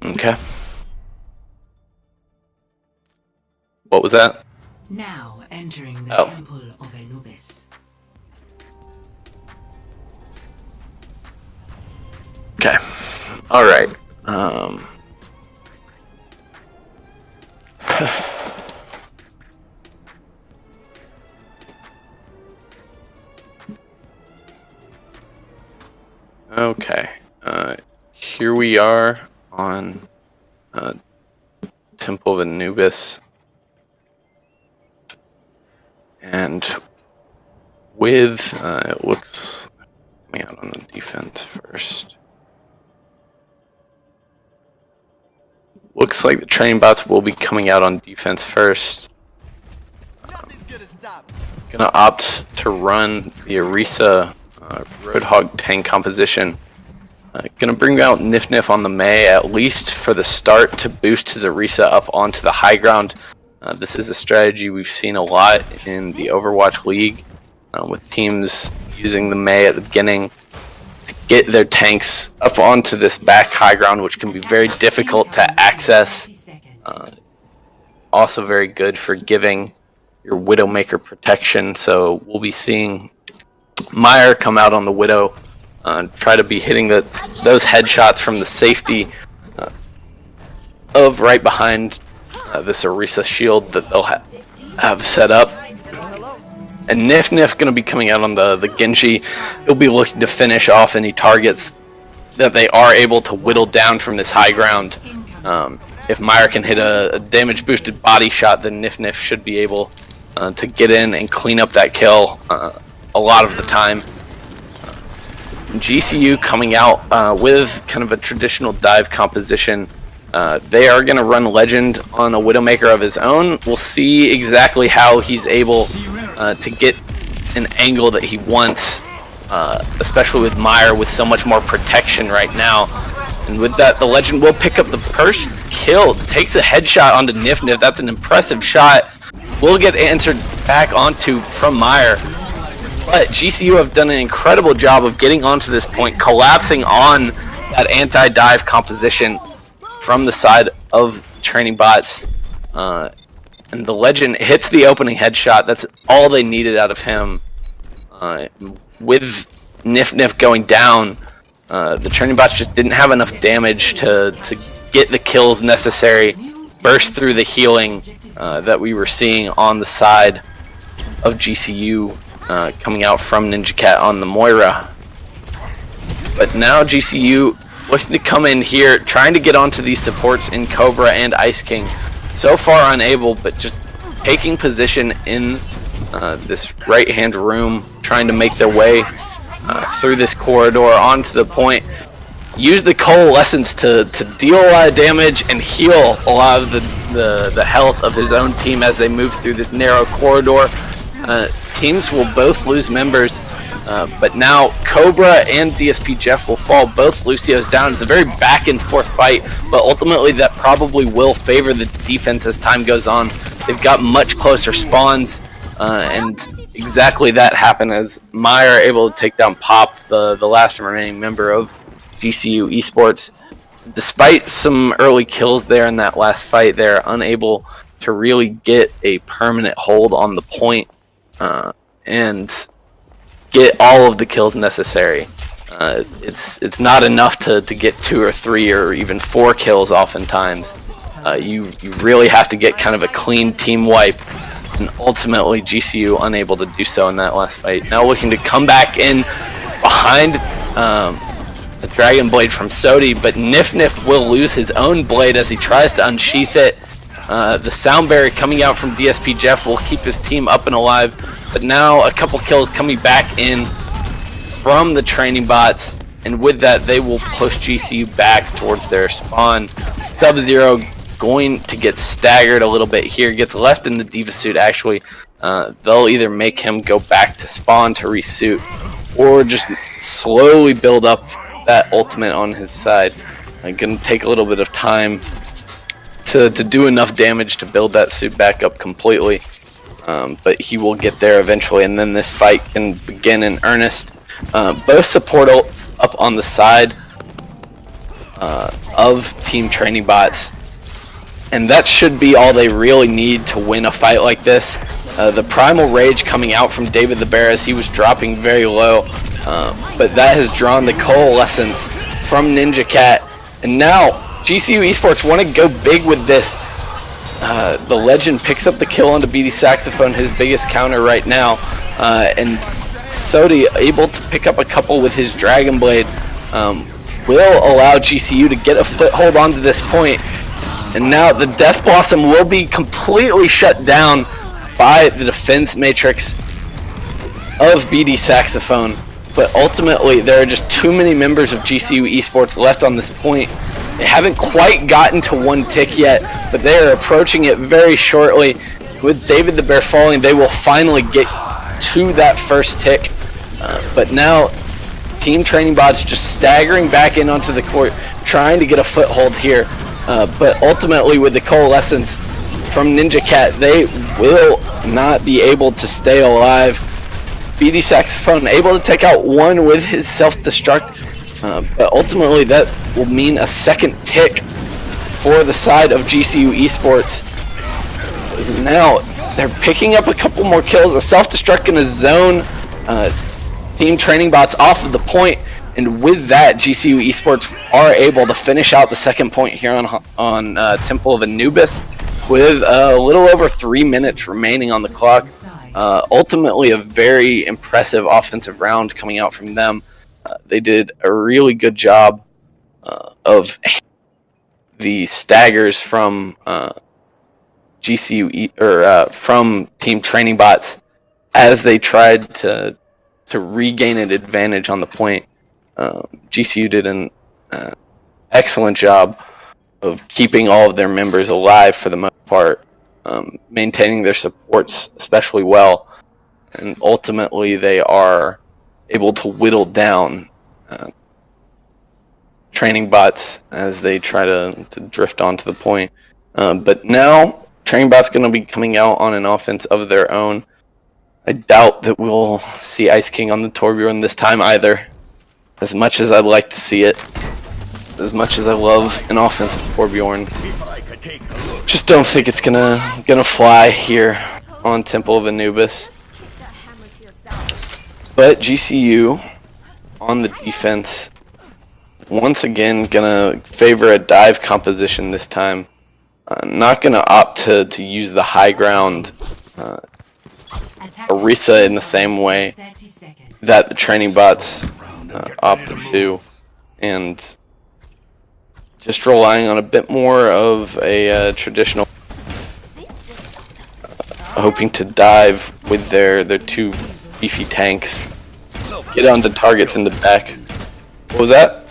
Okay. What was that? Now entering the Temple of Anubis. Okay. All right. Okay. Here we are on Temple of Anubis. And with, it looks, coming out on the defense first. Looks like the training bots will be coming out on defense first. Gonna opt to run the Orisa Roadhog tank composition. Gonna bring out Nif Nif on the Mei, at least for the start, to boost his Orisa up onto the high ground. This is a strategy we've seen a lot in the Overwatch League, with teams using the Mei at the beginning to get their tanks up onto this back high ground, which can be very difficult to access. Also very good for giving your Widowmaker protection, so we'll be seeing Meyer come out on the Widow and try to be hitting those headshots from the safety of right behind this Orisa shield that they'll have set up. And Nif Nif going to be coming out on the Genji. He'll be looking to finish off any targets that they are able to whittle down from this high ground. If Meyer can hit a damage boosted body shot, then Nif Nif should be able to get in and clean up that kill a lot of the time. GCU coming out with kind of a traditional dive composition. They are going to run Legend on a Widowmaker of his own. We'll see exactly how he's able to get an angle that he wants, especially with Meyer with so much more protection right now. And with that, the Legend will pick up the first kill. Takes a headshot onto Nif Nif. That's an impressive shot. Will get answered back onto from Meyer. But GCU have done an incredible job of getting onto this point, collapsing on that anti-dive composition from the side of training bots. And the Legend hits the opening headshot. That's all they needed out of him. With Nif Nif going down, the training bots just didn't have enough damage to get the kills necessary, burst through the healing that we were seeing on the side. of GCU coming out from Ninja Cat on the Moira. But now GCU looking to come in here, trying to get onto these supports in Cobra and Ice King. So far unable, but just taking position in this right-hand room, trying to make their way through this corridor onto the point. Use the coalescence to deal a lot of damage and heal a lot of the health of his own team as they move through this narrow corridor. Teams will both lose members, but now Cobra and DSP Jeff will fall. Both Lucio's down. It's a very back and forth fight, but ultimately that probably will favor the defense as time goes on. They've got much closer spawns, and exactly that happened as Meyer able to take down Pop, the last remaining member of GCU Esports. Despite some early kills there in that last fight, they're unable to really get a permanent hold on the point and get all of the kills necessary. It's not enough to get 2 or 3 or even 4 kills oftentimes. You really have to get kind of a clean team wipe, and ultimately GCU unable to do so in that last fight. Now looking to come back in behind the Dragon Blade from Sodi, but Nif will lose his own blade as he tries to unsheath it. The Sound Barrier coming out from DSP Jeff will keep his team up and alive, but now a couple kills coming back in from the training bots, and with that they will push GCU back towards their spawn. Sub-Zero going to get staggered a little bit here, gets left in the Diva suit actually. They'll either make him go back to spawn to resuit, or just slowly build up that ultimate on his side. Gonna take a little bit of time to do enough damage to build that suit back up completely, but he will get there eventually, and then this fight can begin in earnest. Both support ults up on the side of Team Training Bots, and that should be all they really need to win a fight like this. The Primal Rage coming out from David the Bear as he was dropping very low, but that has drawn the coalescence from Ninja Cat, and now GCU Esports want to go big with this. The Legend picks up the kill onto BD Saxophone, his biggest counter right now, and Sodi able to pick up a couple with his Dragon Blade will allow GCU to get a foothold onto this point, and now the Death Blossom will be completely shut down by the defense matrix of BD Saxophone. But ultimately there are just too many members of GCU Esports left on this point. They haven't quite gotten to 1 tick yet, but they are approaching it very shortly. With David the Bear falling, they will finally get to that first tick. But now Team Training Bots just staggering back in onto the court, trying to get a foothold here. But ultimately with the coalescence from Ninja Cat, they will not be able to stay alive. BD Saxophone able to take out 1 with his self-destruct, but ultimately that will mean a second tick for the side of GCU Esports. As now they're picking up a couple more kills, a self-destruct in a zone Team Training Bots off of the point, and with that GCU Esports are able to finish out the second point here on Temple of Anubis with a little over 3 minutes remaining on the clock. Ultimately a very impressive offensive round coming out from them. They did a really good job of the staggers from from Team Training Bots as they tried to regain an advantage on the point. GCU did an excellent job of keeping all of their members alive for the most part, maintaining their supports especially well, and ultimately they are able to whittle down Training Bots as they try to drift onto the point. But now Training Bots going to be coming out on an offense of their own. I doubt that we'll see Ice King on the Torbjorn this time either, as much as I'd like to see it, as much as I love an offensive Torbjorn. Just don't think it's gonna fly here on Temple of Anubis. But GCU on the defense, once again gonna favor a dive composition this time. Not gonna opt to use the high ground Orisa in the same way that the training bots opted to, and just relying on a bit more of a traditional, hoping to dive with their two beefy tanks, get onto targets in the back. What was that?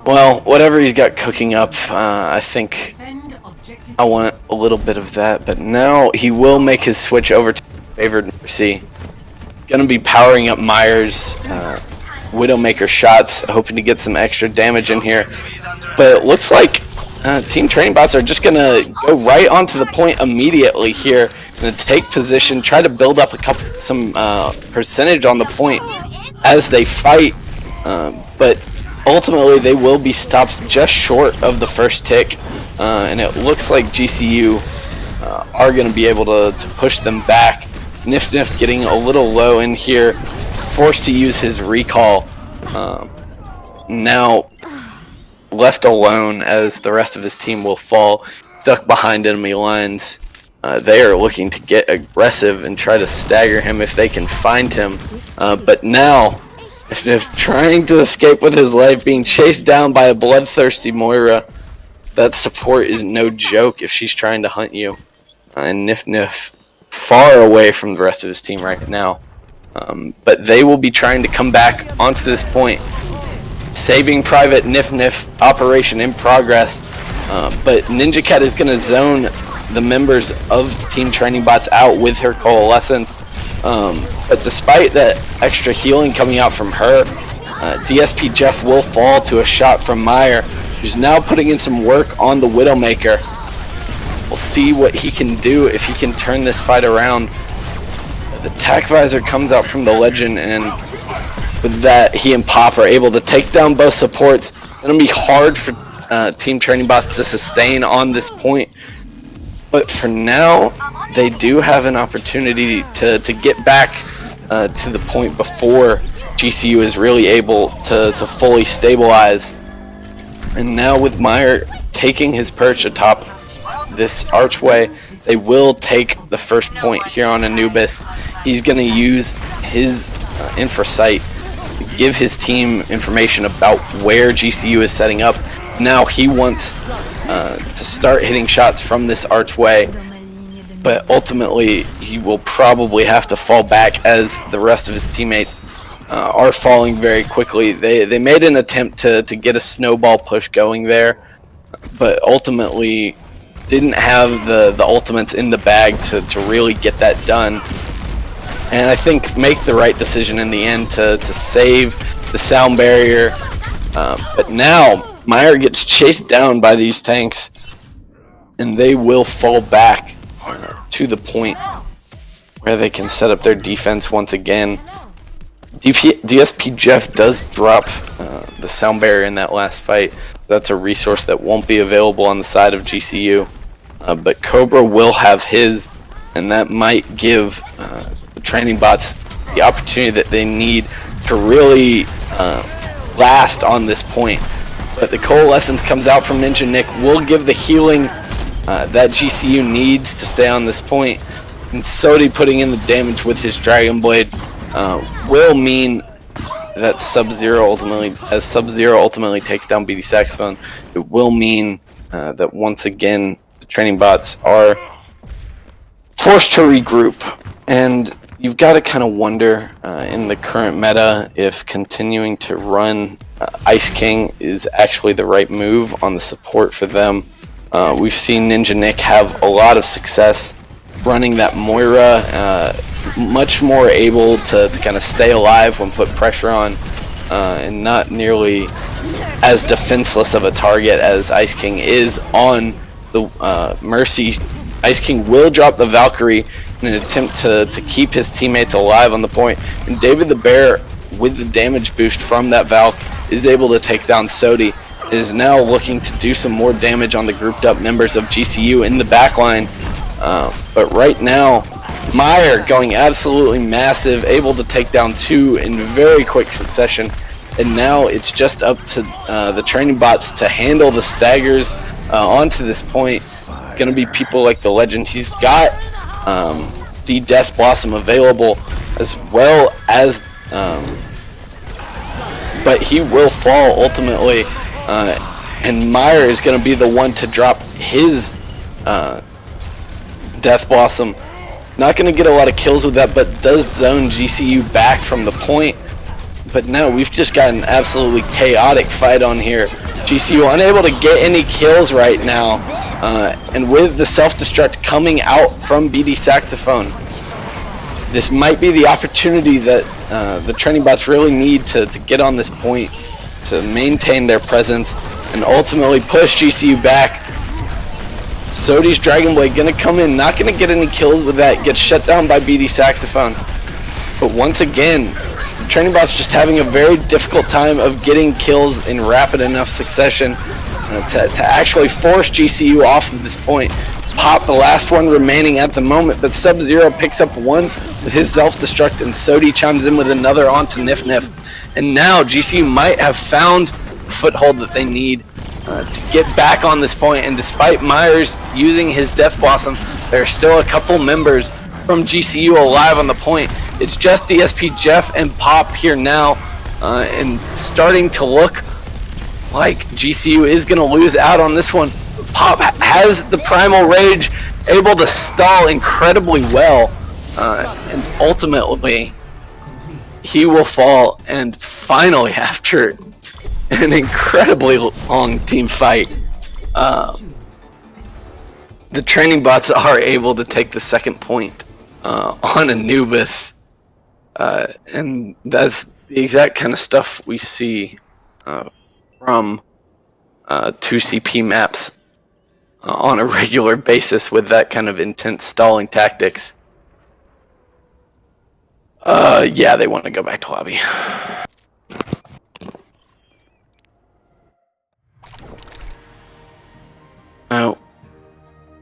Well, whatever he's got cooking up, I think I want a little bit of that, but now he will make his switch over to favored Mercy. Gonna be powering up Myers' Widowmaker shots, hoping to get some extra damage in here. But it looks like Team Training Bots are just gonna go right onto the point immediately here. Gonna take position, try to build up some percentage on the point as they fight, but ultimately they will be stopped just short of the first tick, and it looks like GCU are going to be able to push them back. Nif getting a little low in here, forced to use his recall, now left alone as the rest of his team will fall, stuck behind enemy lines. They are looking to get aggressive and try to stagger him if they can find him, but now Nif trying to escape with his life, being chased down by a bloodthirsty Moira. That support is no joke if she's trying to hunt you. And Nif far away from the rest of his team right now. But they will be trying to come back onto this point. Saving Private Nif operation in progress. But Ninja Cat is going to zone the members of Team Training Bots out with her Coalescence. But despite that extra healing coming out from her, DSP Jeff will fall to a shot from Meyer, who's now putting in some work on the Widowmaker. We'll see what he can do if he can turn this fight around. The Tac Visor comes out from the Legend, and with that, he and Pop are able to take down both supports. It'll be hard for Team Training Bots to sustain on this point, but for now, they do have an opportunity to get back to the point before GCU is really able to fully stabilize. And now with Meyer taking his perch atop this archway, they will take the first point here on Anubis. He's going to use his infrasight to give his team information about where GCU is setting up. Now he wants to start hitting shots from this archway, but ultimately he will probably have to fall back as the rest of his teammates are falling very quickly. They made an attempt to get a snowball push going there, but ultimately didn't have the ultimates in the bag to really get that done. And I think make the right decision in the end to save the sound barrier. But now Meyer gets chased down by these tanks, and they will fall back to the point where they can set up their defense once again. DSP Jeff does drop the sound barrier in that last fight. That's a resource that won't be available on the side of GCU. But Cobra will have his, and that might give the Training Bots the opportunity that they need to really last on this point. But the Coalescence comes out from Ninja Nick, will give the healing that GCU needs to stay on this point. And Sodi putting in the damage with his Dragon Blade will mean that Sub-Zero ultimately takes down BD Saxophone. It will mean that once again the Training Bots are forced to regroup. And you've got to kind of wonder in the current meta if continuing to run Ice King is actually the right move on the support for them. We've seen Ninja Nick have a lot of success running that Moira, much more able to kind of stay alive when put pressure on, and not nearly as defenseless of a target as Ice King is on the Mercy. Ice King will drop the Valkyrie in an attempt to keep his teammates alive on the point, and David the Bear, with the damage boost from that Valk, is able to take down Sodi. It is now looking to do some more damage on the grouped up members of GCU in the backline. But right now, Meyer going absolutely massive, able to take down two in very quick succession. and now it's just up to the training bots to handle the staggers onto this point. Going to be people like the Legend. He's got the Death Blossom available as well as, but he will fall ultimately, and Meyer is going to be the one to drop his Death Blossom. Not going to get a lot of kills with that, but does zone GCU back from the point. But no, we've just got an absolutely chaotic fight on here. GCU unable to get any kills right now, and with the self-destruct coming out from BD Saxophone, this might be the opportunity that the training bots really need to get on this point to maintain their presence and ultimately push GCU back. Sodi's Dragon Blade gonna come in, not gonna get any kills with that, gets shut down by BD Saxophone. But once again, the training bot's just having a very difficult time of getting kills in rapid enough succession to actually force GCU off of this point. Pop, the last one remaining at the moment, but Sub-Zero picks up one with his self-destruct, and Sodi chimes in with another onto Nif Nif. And now GCU might have found the foothold that they need to get back on this point. And despite Myers using his Death Blossom, there are still a couple members from GCU alive on the point. It's just DSP Jeff and Pop here now, and starting to look like GCU is going to lose out on this one. Pop has the Primal Rage, able to stall incredibly well, and ultimately he will fall. And finally, after an incredibly long team fight, the training bots are able to take the second point on Anubis, and that's the exact kind of stuff we see from 2CP maps on a regular basis with that kind of intense stalling tactics. Yeah, they want to go back to lobby. Oh,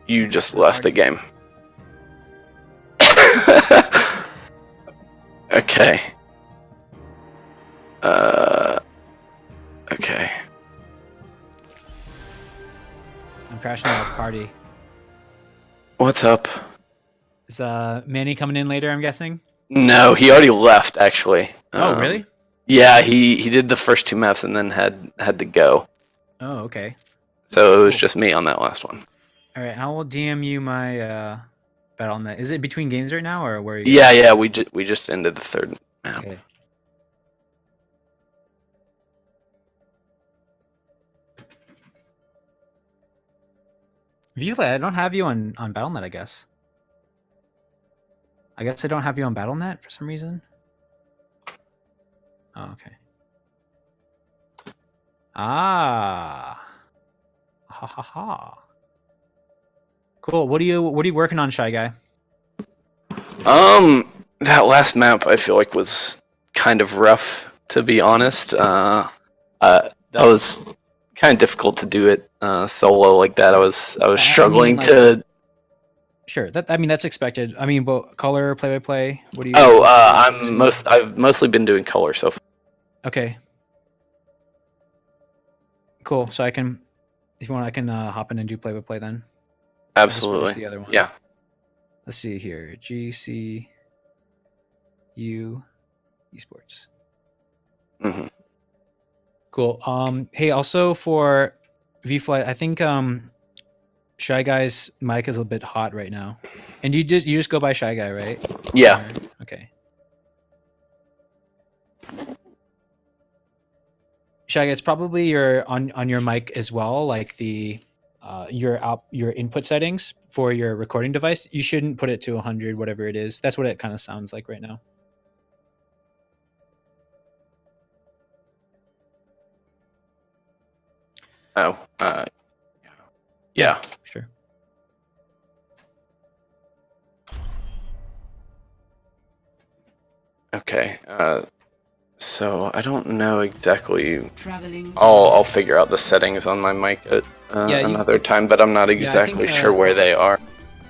you just left the game. Okay. Okay. I'm crashing on this party. What's up? Is Manny coming in later, I'm guessing? No, he already left, actually. Oh, really? Yeah, he did the first two maps and then had to go. Oh, okay. So it was just me on that last one. All right, I will DM you my Battle.net. Is it between games right now, or where are you? Yeah, we just ended the third map. Okay. Vila, I don't have you on Battle.net, I guess. I don't have you on Battle.net for some reason. Oh, okay. Ah. Ha ha ha. Cool. What are you working on, Shy Guy? That last map I feel like was kind of rough, to be honest. That was kind of difficult to do it solo like that. I was struggling to. Sure, that's expected. I mean, but color, play-by-play. What do you? Oh, I've mostly been doing color so far. Okay. Cool. So I can, if you want, I can hop in and do play-by-play then. Absolutely. The other one. Yeah. Let's see here. GCU Esports. Mm-hmm. Cool. Hey, also for VFlight, I think Shy Guy's mic is a bit hot right now, and you just go by Shy Guy, right? Yeah. Okay. Shy Guy, it's probably on your mic as well, like the your input settings for your recording device. You shouldn't put it to 100, whatever it is. That's what it kind of sounds like right now. Oh. Yeah. Sure. Okay. So I don't know exactly. I'll figure out the settings on my mic at another time, but I'm not exactly sure where they are.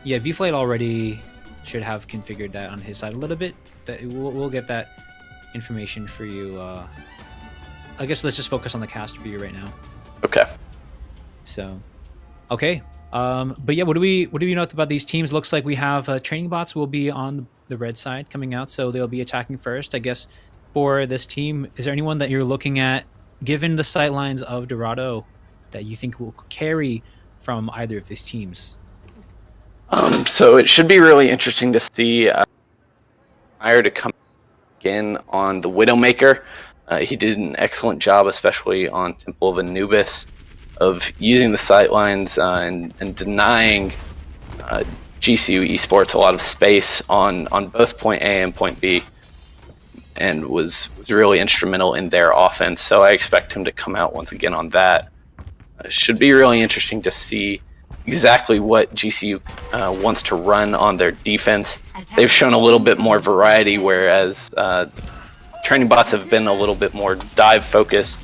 Yeah, VFlight already should have configured that on his side a little bit. That we'll get that information for you I guess let's just focus on the cast for you right now. Okay. So, okay. But yeah, what do we know about these teams? Looks like we have training bots will be on the red side coming out, so they'll be attacking first. I guess for this team, is there anyone that you're looking at, given the sightlines of Dorado, that you think will carry from either of these teams? So it should be really interesting to see Meyer to come in on the Widowmaker. He did an excellent job, especially on Temple of Anubis, of using the sightlines and denying GCU Esports a lot of space on both point A and point B, and was really instrumental in their offense. So I expect him to come out once again on that. Should be really interesting to see exactly what GCU wants to run on their defense. They've shown a little bit more variety, whereas training bots have been a little bit more dive focused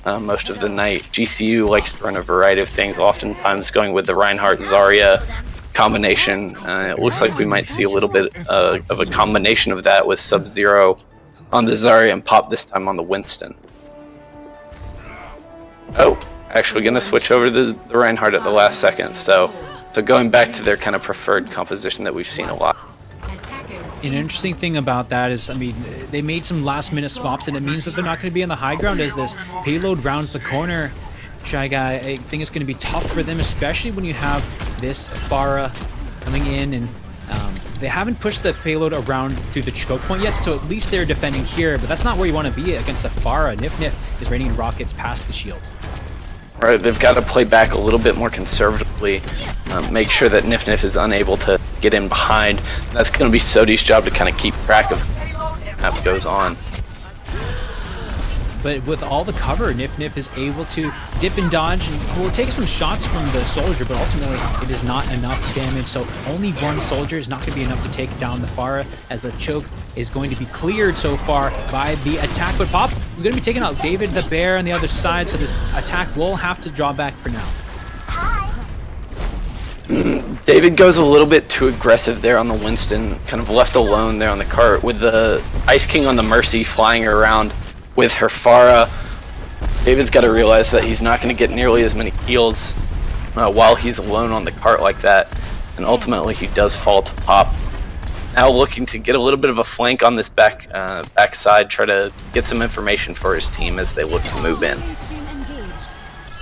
most of the night. GCU likes to run a variety of things, oftentimes going with the Reinhardt Zarya combination. It looks like we might see a little bit of a combination of that with Sub-Zero on the Zarya and Pop this time on the Winston. Oh, actually going to switch over to the Reinhardt at the last second. So going back to their kind of preferred composition that we've seen a lot. An interesting thing about that is, I mean, they made some last-minute swaps, and it means that they're not going to be on the high ground as this payload rounds the corner. Shy Guy, I think it's going to be tough for them, especially when you have this Pharah coming in, and they haven't pushed the payload around through the choke point yet, so at least they're defending here, but that's not where you want to be against a Pharah. Nif is raining rockets past the shield. Right, they've got to play back a little bit more conservatively, make sure that Nif is unable to get in behind. That's going to be Sodi's job to kind of keep track of how it goes on. But with all the cover, Nif is able to dip and dodge, and will take some shots from the soldier, but ultimately it is not enough damage. So only one soldier is not going to be enough to take down the Pharah, as the choke is going to be cleared so far by the attack. But Pop is going to be taking out David the Bear on the other side, so this attack will have to draw back for now. David goes a little bit too aggressive there on the Winston, kind of left alone there on the cart, with the Ice King on the Mercy flying around with her Pharah. David's got to realize that he's not going to get nearly as many kills while he's alone on the cart like that, and ultimately he does fall to Pop. Now looking to get a little bit of a flank on this backside, try to get some information for his team as they look to move in.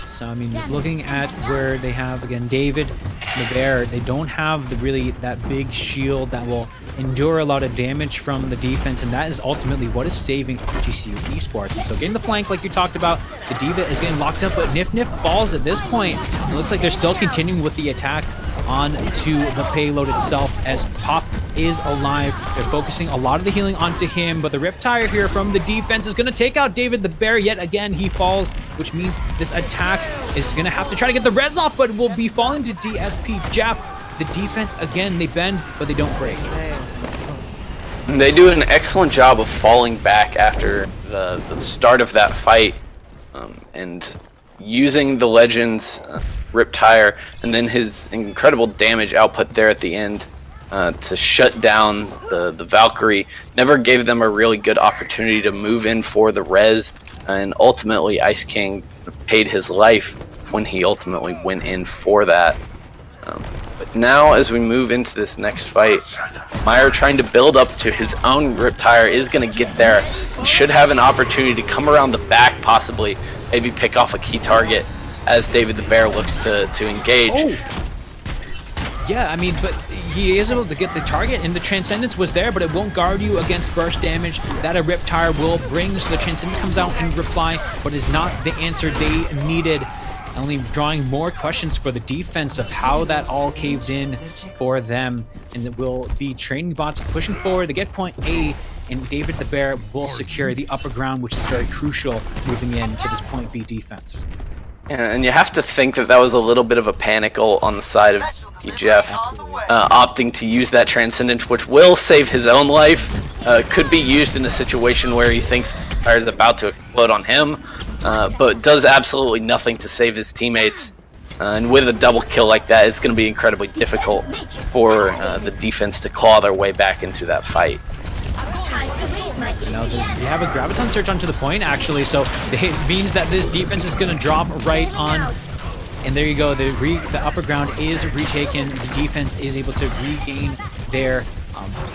So, I mean, just looking at where they have, again, David, the Bear, they don't have really that big shield that will endure a lot of damage from the defense, and that is ultimately what is saving GCU Esports. And so getting the flank, like you talked about, the Diva is getting locked up, but Nif falls at this point. It looks like they're still continuing with the attack onto the payload itself, as Pop is alive. They're focusing a lot of the healing onto him, but the Riptire here from the defense is going to take out David the Bear yet again. He falls, which means this attack is going to have to try to get the res off, but will be falling to DSP Jeff. The defense, again, they bend, but they don't break. They do an excellent job of falling back after the start of that fight, and using the Legends Riptire and then his incredible damage output there at the end to shut down the Valkyrie. Never gave them a really good opportunity to move in for the res, and ultimately Ice King paid his life when he ultimately went in for that. But now as we move into this next fight, Meyer trying to build up to his own Riptire is going to get there and should have an opportunity to come around the back, possibly maybe pick off a key target as David the Bear looks to engage. Oh. Yeah, I mean, but he is able to get the target, and the Transcendence was there, but it won't guard you against burst damage that a Riptire will bring. So the Transcendence comes out in reply, but is not the answer they needed. Only drawing more questions for the defense of how that all caved in for them. And it will be training bots pushing forward to get point A, and David the Bear will secure the upper ground, which is very crucial moving into this point B defense. And you have to think that was a little bit of a panicle on the side of Jeff, opting to use that Transcendent, which will save his own life. Could be used in a situation where he thinks fire is about to explode on him, but does absolutely nothing to save his teammates. And with a double kill like that, it's going to be incredibly difficult for the defense to claw their way back into that fight. Now they have a Graviton Surge onto the point, actually, so it means that this defense is going to drop right on. And there you go, the upper ground is retaken. The defense is able to regain their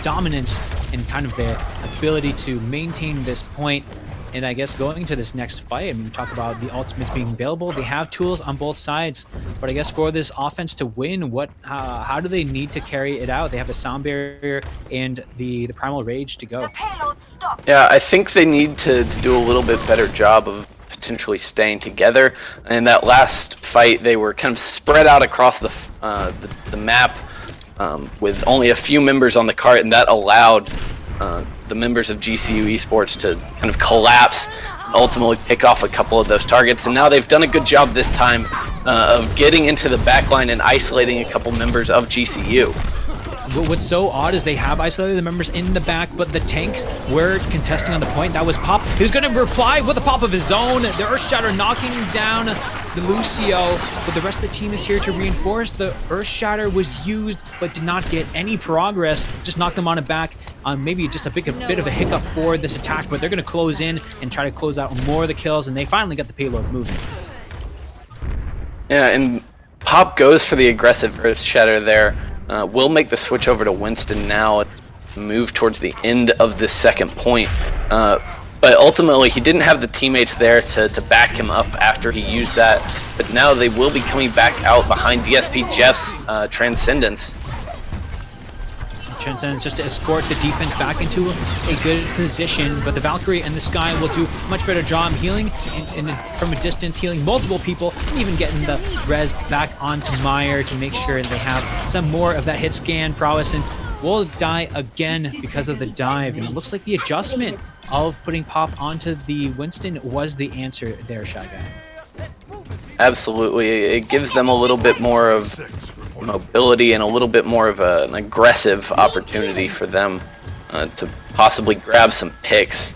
dominance and kind of their ability to maintain this point. And I guess going into this next fight, I mean, we talk about the ultimates being available. They have tools on both sides, but I guess for this offense to win, how do they need to carry it out? They have a Sound Barrier and the Primal Rage to go. Yeah, I think they need to do a little bit better job of potentially staying together. In that last fight, they were kind of spread out across the map with only a few members on the cart, and that allowed the members of GCU Esports to kind of collapse and ultimately pick off a couple of those targets. And now they've done a good job this time of getting into the backline and isolating a couple members of GCU. What's so odd is they have isolated the members in the back, but the tanks were contesting on the point. That was Pop. He was going to reply with a pop of his own. The Earth Shatter knocking down the Lucio, but the rest of the team is here to reinforce. The Earth Shatter was used, but did not get any progress. Just knocked them on it back. Maybe just a bit of a hiccup for this attack, but they're going to close in and try to close out more of the kills, and they finally got the payload moving. Yeah, and Pop goes for the aggressive Earth Shatter there. We'll make the switch over to Winston now, move towards the end of this second point. But ultimately, he didn't have the teammates there to back him up after he used that. But now they will be coming back out behind DSP Jeff's Transcendence. Transcendence just to escort the defense back into a good position, but the Valkyrie and the Sky will do a much better job healing from a distance, healing multiple people, and even getting the res back onto Meyer to make sure they have some more of that hit scan prowess, and will die again because of the dive. And it looks like the adjustment of putting Pop onto the Winston was the answer there, Shy Guy. Absolutely. It gives them a little bit more of mobility and a little bit more of an aggressive opportunity for them to possibly grab some picks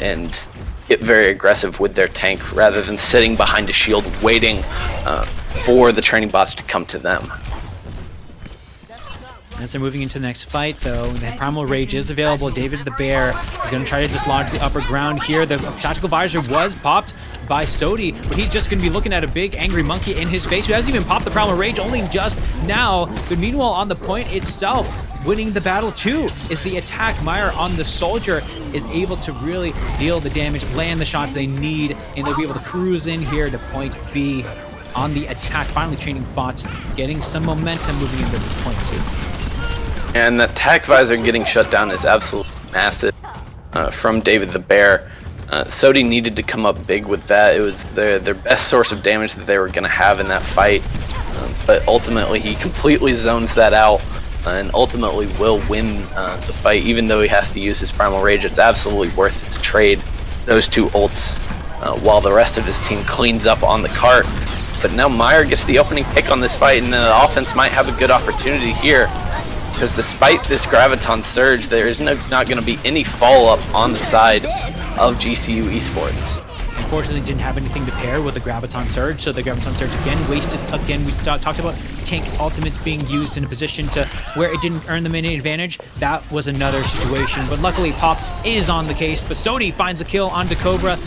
and get very aggressive with their tank rather than sitting behind a shield waiting for the training bots to come to them. As they're moving into the next fight, though, the Primal Rage is available. David the Bear is going to try to dislodge the upper ground here. The Tactical Visor was popped by Sodi, but he's just going to be looking at a big angry monkey in his face who hasn't even popped the Primal Rage, only just now. But meanwhile, on the point itself, winning the battle too is the attack. Meyer on the Soldier is able to really deal the damage, land the shots they need, and they'll be able to cruise in here to point B on the attack. Finally training bots, getting some momentum moving into this point C. And that Tac Visor getting shut down is absolutely massive from David the Bear. Sodi needed to come up big with that. It was their best source of damage that they were going to have in that fight. But ultimately, he completely zones that out and ultimately will win the fight. Even though he has to use his Primal Rage, it's absolutely worth it to trade those two ults while the rest of his team cleans up on the cart. But now Meyer gets the opening pick on this fight, and the offense might have a good opportunity here. Because despite this Graviton Surge, there is not going to be any follow-up on the side of GCU Esports. Unfortunately, didn't have anything to pair with the Graviton Surge, so the Graviton Surge again wasted. Again, we talked about tank ultimates being used in a position to where it didn't earn them any advantage. That was another situation, but luckily Pop is on the case. But Sodi finds a kill onto Cobra.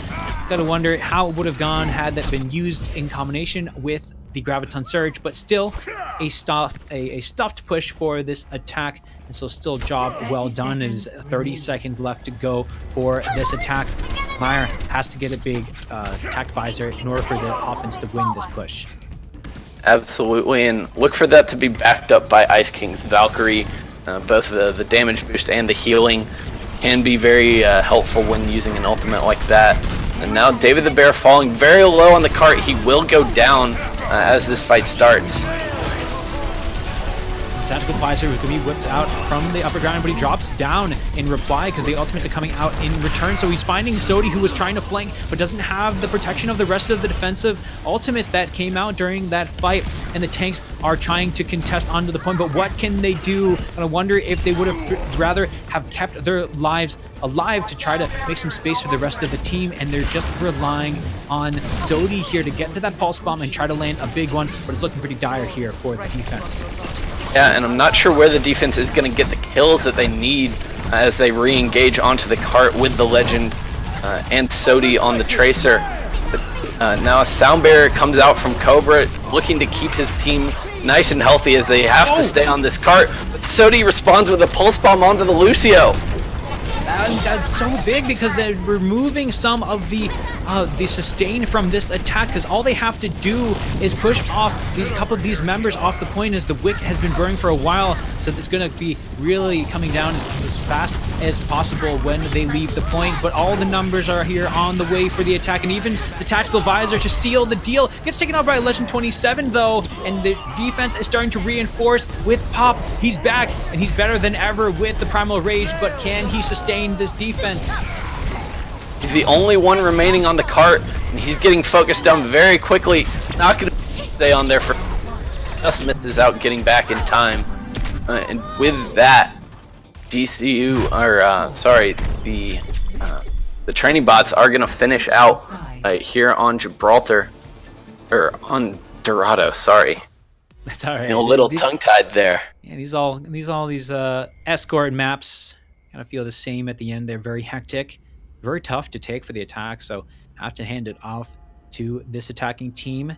Gotta wonder how it would have gone had that been used in combination with the Graviton Surge, but still a stuffed push for this attack, and so still job well done. It is 30 seconds left to go for this attack. Meyer has to get a big attack visor in order for the offense to win this push. Absolutely, and look for that to be backed up by Ice King's Valkyrie. Both the damage boost and the healing can be very helpful when using an ultimate like that. And now David the Bear falling very low on the cart. He will go down as this fight starts. Tactical Visor was going to be whipped out from the upper ground, but he drops down in reply because the ultimates are coming out in return. So he's finding Sodi, who was trying to flank but doesn't have the protection of the rest of the defensive ultimates that came out during that fight, and the tanks are trying to contest onto the point. But what can they do? And I wonder if they would have rather have kept their lives alive to try to make some space for the rest of the team, and they're just relying on Sodi here to get to that pulse bomb and try to land a big one, but it's looking pretty dire here for the defense. Yeah, and I'm not sure where the defense is going to get the kills that they need as they re-engage onto the cart with the Legend and Sodi on the Tracer. Now a Sound Barrier comes out from Cobra, looking to keep his team nice and healthy as they have to stay on this cart. But Sodi responds with a Pulse Bomb onto the Lucio. That's so big because they're removing some of the sustain from this attack, because all they have to do is push off these couple of these members off the point, as the wick has been burning for a while, so it's going to be really coming down as fast as possible when they leave the point. But all the numbers are here on the way for the attack, and even the tactical visor to seal the deal gets taken out by Legend 27 though, and the defense is starting to reinforce with Pop. He's back and he's better than ever with the Primal Rage, but can he sustain this defense? He's the only one remaining on the cart, and he's getting focused down very quickly. Not going to stay on there for. Smith is out getting back in time, and with that, GCU the training bots are going to finish out here on Gibraltar, or on Dorado. Sorry, that's all right. A little tongue-tied there. Yeah, these escort maps kind of feel the same at the end. They're very hectic, very tough to take for the attack, so have to hand it off to this attacking team.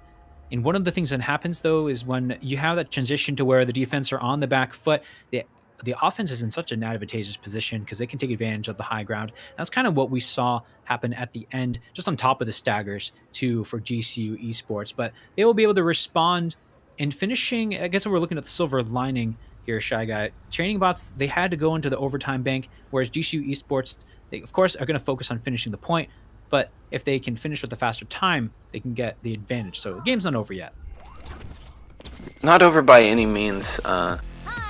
And one of the things that happens though is when you have that transition to where the defense are on the back foot, the offense is in such an advantageous position because they can take advantage of the high ground. That's kind of what we saw happen at the end, just on top of the staggers too for GCU Esports. But they will be able to respond and finishing. I guess we're looking at the silver lining here, Shy Guy. Training bots, they had to go into the overtime bank, whereas GCU Esports, they of course are going to focus on finishing the point. But if they can finish with a faster time, they can get the advantage. So the game's not over yet. Not over by any means.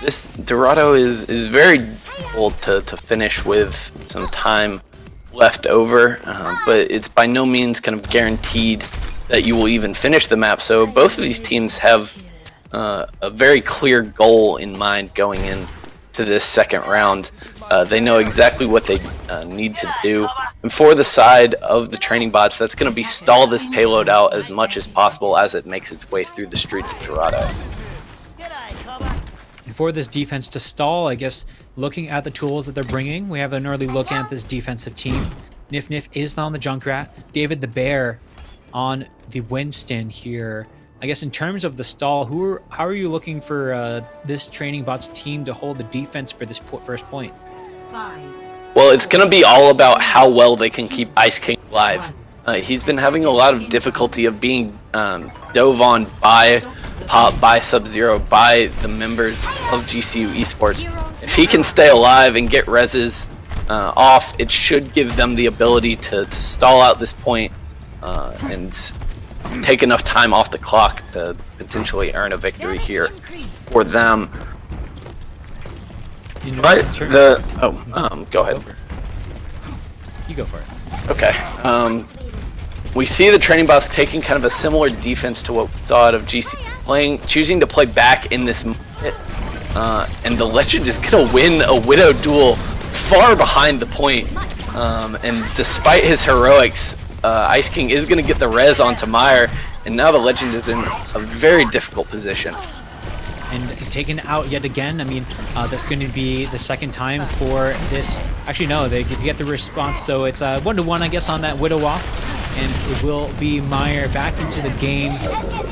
This Dorado is very difficult to finish with some time left over, but it's by no means kind of guaranteed that you will even finish the map. So both of these teams have a very clear goal in mind going into this second round. They know exactly what they need to do. And for the side of the training bots, that's going to be stall this payload out as much as possible as it makes its way through the streets of Dorado. And for this defense to stall, I guess looking at the tools that they're bringing, we have an early look at this defensive team. Nif Nif is on the Junkrat. David the Bear on the Winston here. I guess in terms of the stall, how are you looking for this training bots team to hold the defense for this first point? Well, it's going to be all about how well they can keep Ice King alive. He's been having a lot of difficulty of being dove on by Pop, by Sub-Zero, by the members of GCU Esports. If he can stay alive and get reses off, it should give them the ability to stall out this point and take enough time off the clock to potentially earn a victory here for them. But go ahead. You go for it. Okay. We see the training bots taking kind of a similar defense to what we saw out of GC, choosing to play back in this moment, and the Legend is gonna win a Widow duel far behind the point. And despite his heroics, Ice King is gonna get the res onto Meyer, and now the Legend is in a very difficult position. And taken out yet again. I mean, that's going to be the second time for this. Actually, no, they get the response, so it's 1-1, I guess, on that Widow off. And it will be Meyer back into the game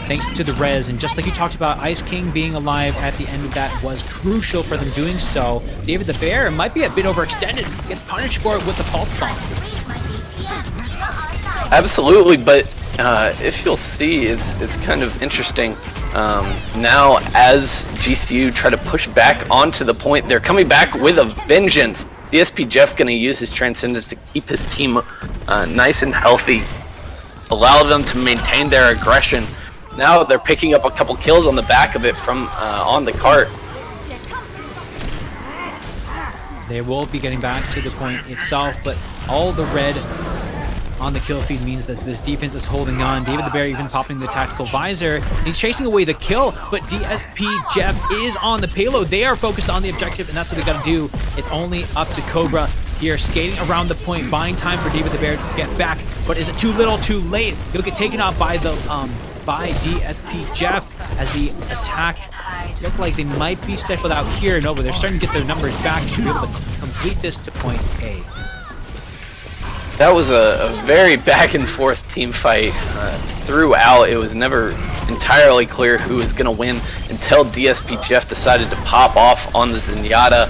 thanks to the res. And just like you talked about, Ice King being alive at the end of that was crucial for them doing so. David the Bear might be a bit overextended. Gets punished for it with the Pulse Bomb. Absolutely, but if you'll see, it's kind of interesting. Now, as GCU try to push back onto the point, they're coming back with a vengeance. DSP Jeff going to use his Transcendence to keep his team nice and healthy, allow them to maintain their aggression. Now they're picking up a couple kills on the back of it from on the cart. They will be getting back to the point itself, but all the red on the kill feed means that this defense is holding on. David the Bear even popping the tactical visor. He's chasing away the kill, but DSP Jeff is on the payload. They are focused on the objective, and that's what they got to do. It's only up to Cobra here, skating around the point, buying time for David the Bear to get back. But is it too little, too late? He'll get taken out by the by DSP Jeff as the attack look like they might be stifled out here. No, but they're starting to get their numbers back. Should be able to complete this to point A. That was a very back and forth team fight throughout. It was never entirely clear who was going to win until DSP Jeff decided to pop off on the Zenyatta,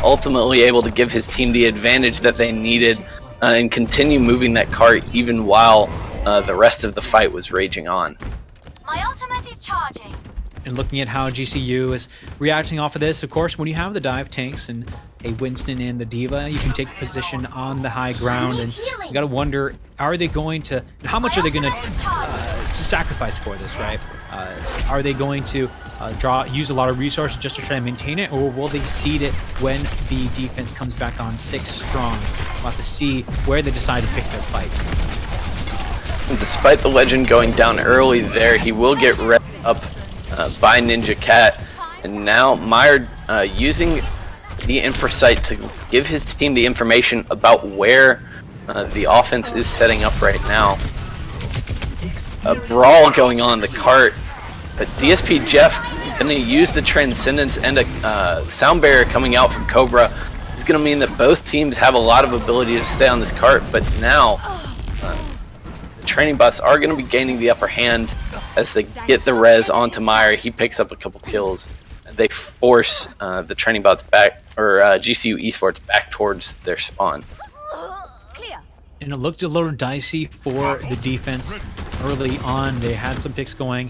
ultimately able to give his team the advantage that they needed and continue moving that cart even while the rest of the fight was raging on. My ultimate is charging. And looking at how GCU is reacting off of this, of course, when you have the dive tanks and a Winston and the Diva, you can take position on the high ground, and you gotta wonder, are they going to, how much are they going to sacrifice for this, right? Are they going to use a lot of resources just to try and maintain it, or will they seed it when the defense comes back on 6 strong? We'll have to see where they decide to pick their fight. And despite the Legend going down early there, he will get read up by Ninja Cat, and now Meyer using the infrasight to give his team the information about where the offense is setting up right now. A brawl going on the cart, but DSP Jeff gonna use the Transcendence and a sound barrier coming out from Cobra. It's gonna mean that both teams have a lot of ability to stay on this cart, but now the training bots are gonna be gaining the upper hand as they get the res onto Meyer. He picks up a couple kills. They force the training bots back, or GCU Esports back towards their spawn. And it looked a little dicey for the defense early on. They had some picks going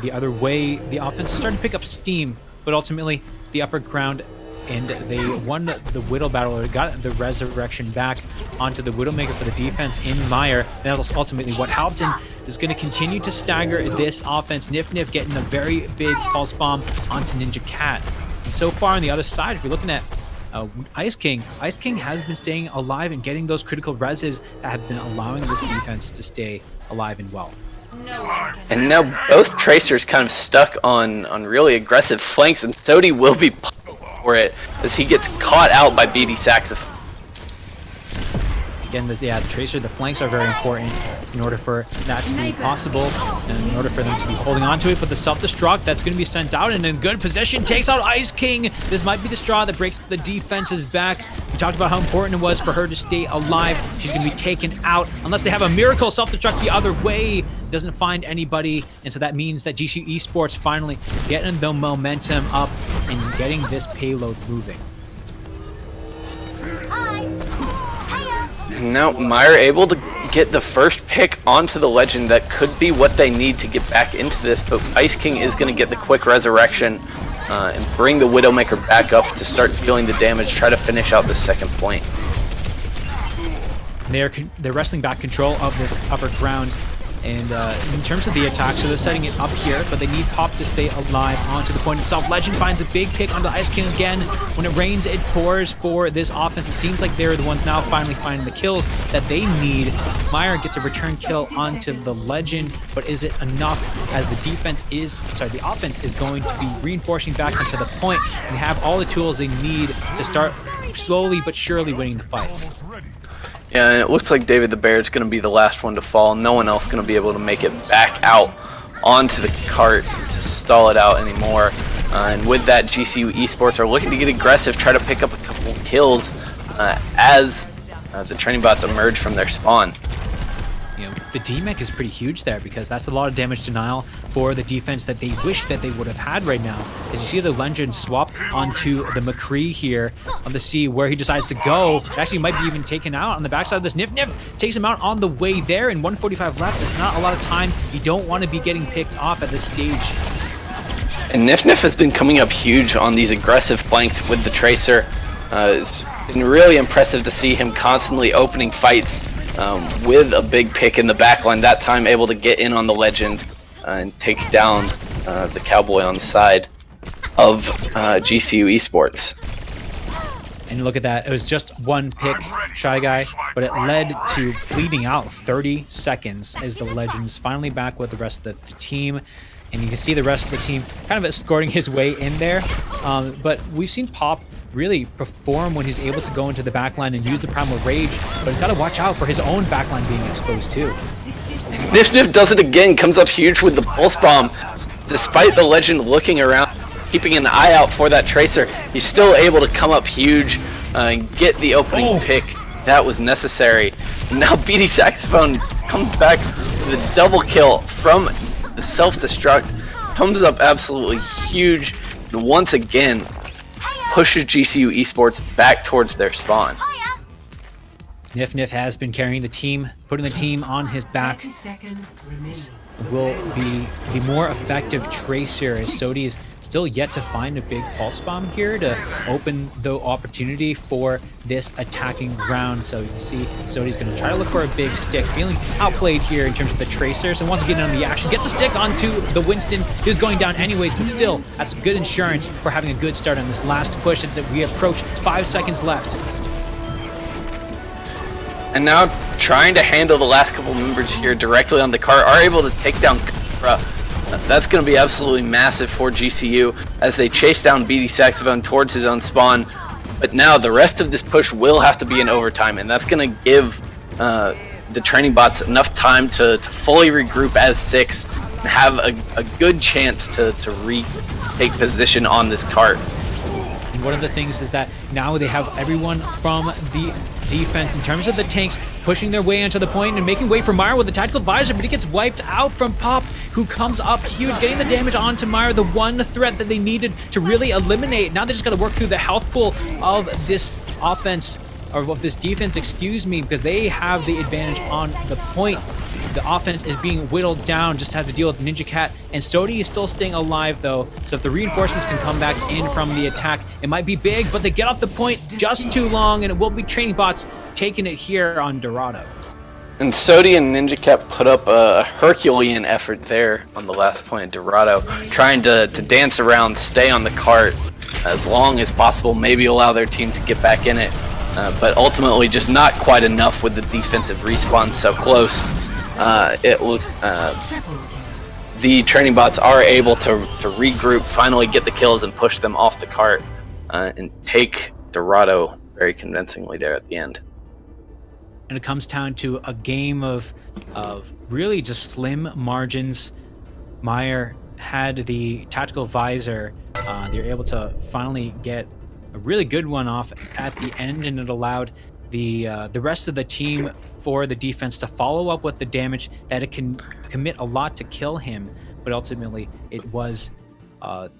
the other way. The offense is starting to pick up steam, but ultimately the upper ground, and they won the Widow battle, or got the resurrection back onto the Widowmaker for the defense in Meyer. That was ultimately what helped, and is going to continue to stagger this offense. Nif getting a very big pulse bomb onto Ninja Cat. And so far on the other side, if you're looking at Ice King has been staying alive and getting those critical reses that have been allowing this defense to stay alive and well. And now both Tracers kind of stuck on really aggressive flanks, and Sodi will be for it as he gets caught out by BD Saxophone. Again, the Tracer, the flanks are very important in order for that to be possible, and in order for them to be holding on to it. But the self-destruct that's going to be sent out and in good position takes out Ice King. This might be the straw that breaks the defense's back. We talked about how important it was for her to stay alive. She's going to be taken out unless they have a miracle self-destruct the other way. Doesn't find anybody, and so that means that GCU Esports finally getting the momentum up and getting this payload moving. Now Meyer able to get the first pick onto the Legend that could be what they need to get back into this, but Ice King is going to get the quick resurrection and bring the Widowmaker back up to start dealing the damage, try to finish out the second point. They're wrestling back control of this upper ground. And in terms of the attack, so they're setting it up here, but they need Pop to stay alive onto the point itself. Legend finds a big pick onto Ice King again. When it rains, it pours for this offense. It seems like they're the ones now finally finding the kills that they need. Meyer gets a return kill onto the Legend, but is it enough as the offense is going to be reinforcing back into the point and have all the tools they need to start slowly but surely winning the fights. Yeah, and it looks like David the Bear is going to be the last one to fall. No one else going to be able to make it back out onto the cart to stall it out anymore. And with that, GCU Esports are looking to get aggressive, try to pick up a couple of kills as the training bots emerge from their spawn. You know, the DMEC is pretty huge there because that's a lot of damage denial for the defense that they wish that they would have had right now. As you see the Legend swap onto the McCree here on the C where he decides to go. Actually might be even taken out on the backside of this. Nif takes him out on the way there, and 145 left. There's not a lot of time. You don't want to be getting picked off at this stage. And Nif has been coming up huge on these aggressive flanks with the Tracer. It's been really impressive to see him constantly opening fights with a big pick in the backline, that time able to get in on the Legend and take down the Cowboy on the side of GCU Esports. And look at that, it was just one pick, Shy Guy, but it led to bleeding out 30 seconds as the Legend's finally back with the rest of the team. And you can see the rest of the team kind of escorting his way in there. But we've seen Pop really perform when he's able to go into the backline and use the Primal Rage, but he's got to watch out for his own backline being exposed too. Nif does it again, comes up huge with the Pulse Bomb. despite the legend looking around, keeping an eye out for that Tracer, he's still able to come up huge and get the opening pick that was necessary. Now BD Saxophone comes back with a double kill from the self-destruct, comes up absolutely huge, and once again pushes GCU Esports back towards their spawn. Nif has been carrying the team, putting the team on his back. 30 seconds remaining. Will be the more effective Tracer, as Sodi is still yet to find a big pulse bomb here to open the opportunity for this attacking round. So you can see Sodi's going to try to look for a big stick, feeling outplayed here in terms of the Tracers, and wants to get in on the action. Gets a stick onto the Winston, who's going down anyways, but still, that's good insurance for having a good start on this last push as we approach 5 seconds left. And now trying to handle the last couple members here directly on the cart, are able to take down Kara. That's going to be absolutely massive for GCU as they chase down BD Saxophone towards his own spawn. But now the rest of this push will have to be in overtime, and that's going to give the training bots enough time to fully regroup as 6 and have a good chance to retake position on this cart. And one of the things is that now they have everyone from the defense in terms of the tanks pushing their way into the point and making way for Meyer with the tactical advisor, but he gets wiped out from Pop, who comes up huge, getting the damage onto Meyer, the one threat that they needed to really eliminate. Now they just got to work through the health pool of this offense, or of this defense, excuse me, because they have the advantage on the point. The offense is being whittled down, just have to deal with Ninja Cat, and Sodi is still staying alive though, so if the reinforcements can come back in from the attack, it might be big, but they get off the point just too long, and it will be training bots taking it here on Dorado. And Sodi and Ninja Cat put up a Herculean effort there on the last point of Dorado, trying to dance around, stay on the cart as long as possible, maybe allow their team to get back in it, but ultimately just not quite enough with the defensive respawn so close. The training bots are able to regroup, finally get the kills and push them off the cart and take Dorado very convincingly there at the end. And it comes down to a game of really just slim margins. Meyer had the tactical visor. They were able to finally get a really good one off at the end, and it allowed the rest of the team for the defense to follow up with the damage that it can commit a lot to kill him. But ultimately, it was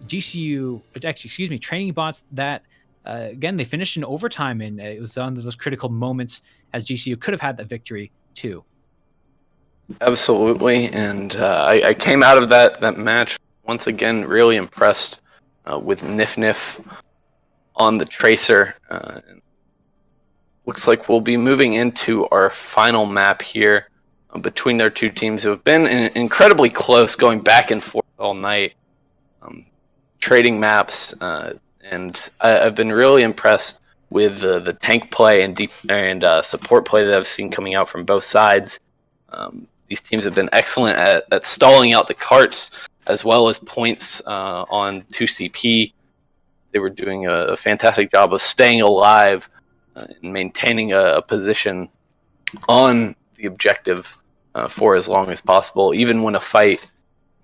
training bots that again, they finished in overtime, and it was on those critical moments as GCU could have had that victory too. Absolutely, and I came out of that match once again really impressed with Nif on the Tracer. Looks like we'll be moving into our final map here between their two teams who have been incredibly close, going back and forth all night, trading maps, and I've been really impressed with the tank play and support play that I've seen coming out from both sides. These teams have been excellent at stalling out the carts as well as points on 2CP. They were doing a fantastic job of staying alive and maintaining a position on the objective for as long as possible. Even when a fight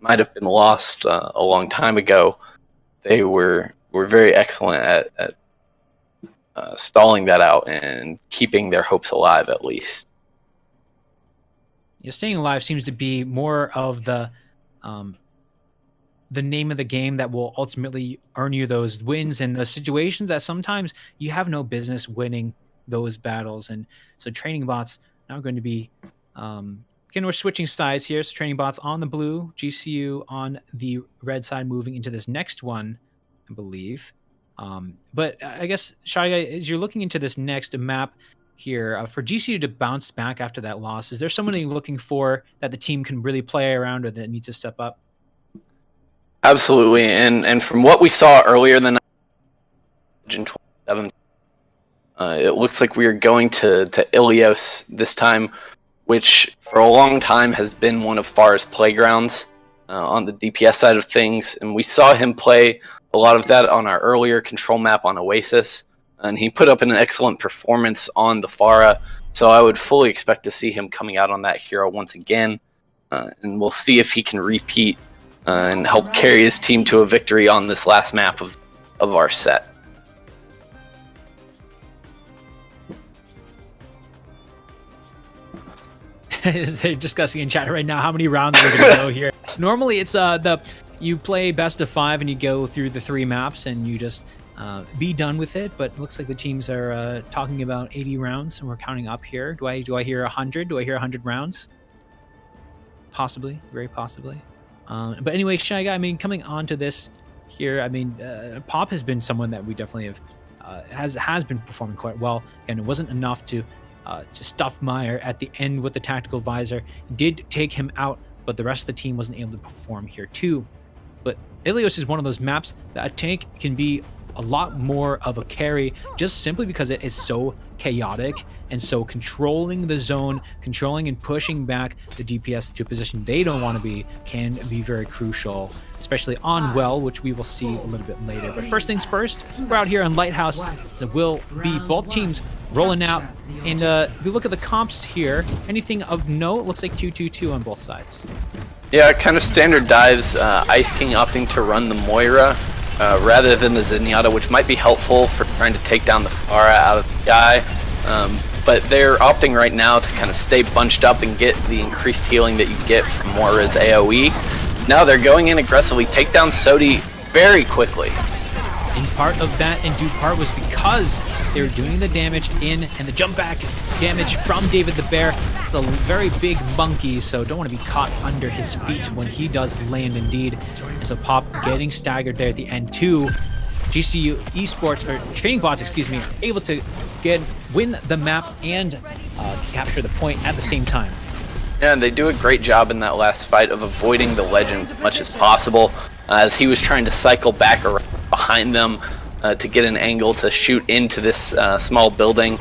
might have been lost a long time ago, they were very excellent at stalling that out and keeping their hopes alive, at least. Yeah, staying alive seems to be more of the name of the game that will ultimately earn you those wins and the situations that sometimes you have no business winning those battles. And so training bots now going to be again, we're switching sides here. So training bots on the blue, GCU on the red side, moving into this next one, I believe. But I guess, Shy Guy, as you're looking into this next map here, for GCU to bounce back after that loss, is there someone you're looking for that the team can really play around or that needs to step up? Absolutely, and from what we saw earlier than in 27, it looks like we are going to Ilios this time, which for a long time has been one of FAR's playgrounds on the DPS side of things, and we saw him play a lot of that on our earlier control map on Oasis, and he put up an excellent performance on the Pharah, so I would fully expect to see him coming out on that hero once again, and we'll see if he can repeat and help carry his team to a victory on this last map of our set. They're discussing in chat right now how many rounds we're going to go here. Normally it's you play best of 5 and you go through the 3 maps and you just be done with it, but it looks like the teams are talking about 80 rounds and we're counting up here. Do I hear 100? Do I hear 100 rounds? Possibly, very possibly. But anyway, Shy Guy, I mean, coming on to this here, I mean, Pop has been someone that we definitely have has been performing quite well, and it wasn't enough to stuff Meyer at the end with the tactical visor. Did take him out, but the rest of the team wasn't able to perform here too. But Ilios is one of those maps that a tank can be a lot more of a carry just simply because it is so chaotic, and so controlling the zone, controlling and pushing back the DPS to a position they don't want to be can be very crucial, especially on Well, which we will see a little bit later. But first things first, we're out here on Lighthouse. There will be both teams rolling out, and if you look at the comps here, anything of note, looks like 2-2-2 on both sides. Yeah, kind of standard dives. Ice King opting to run the Moira rather than the Zenyatta, which might be helpful for trying to take down the Pharah out of the sky. But they're opting right now to kind of stay bunched up and get the increased healing that you get from Moira's AoE. Now they're going in aggressively, take down Sodi very quickly. And part of that, in due part, was because they were doing the damage in, and the jump back damage from David the Bear. It's a very big monkey, so don't want to be caught under his feet when he does land indeed. And so Pop getting staggered there at the end too. GCU Esports, or Training Bots, excuse me, are able to win the map and capture the point at the same time. Yeah, and they do a great job in that last fight of avoiding the Legend as much as possible, as he was trying to cycle back around behind them to get an angle to shoot into this small building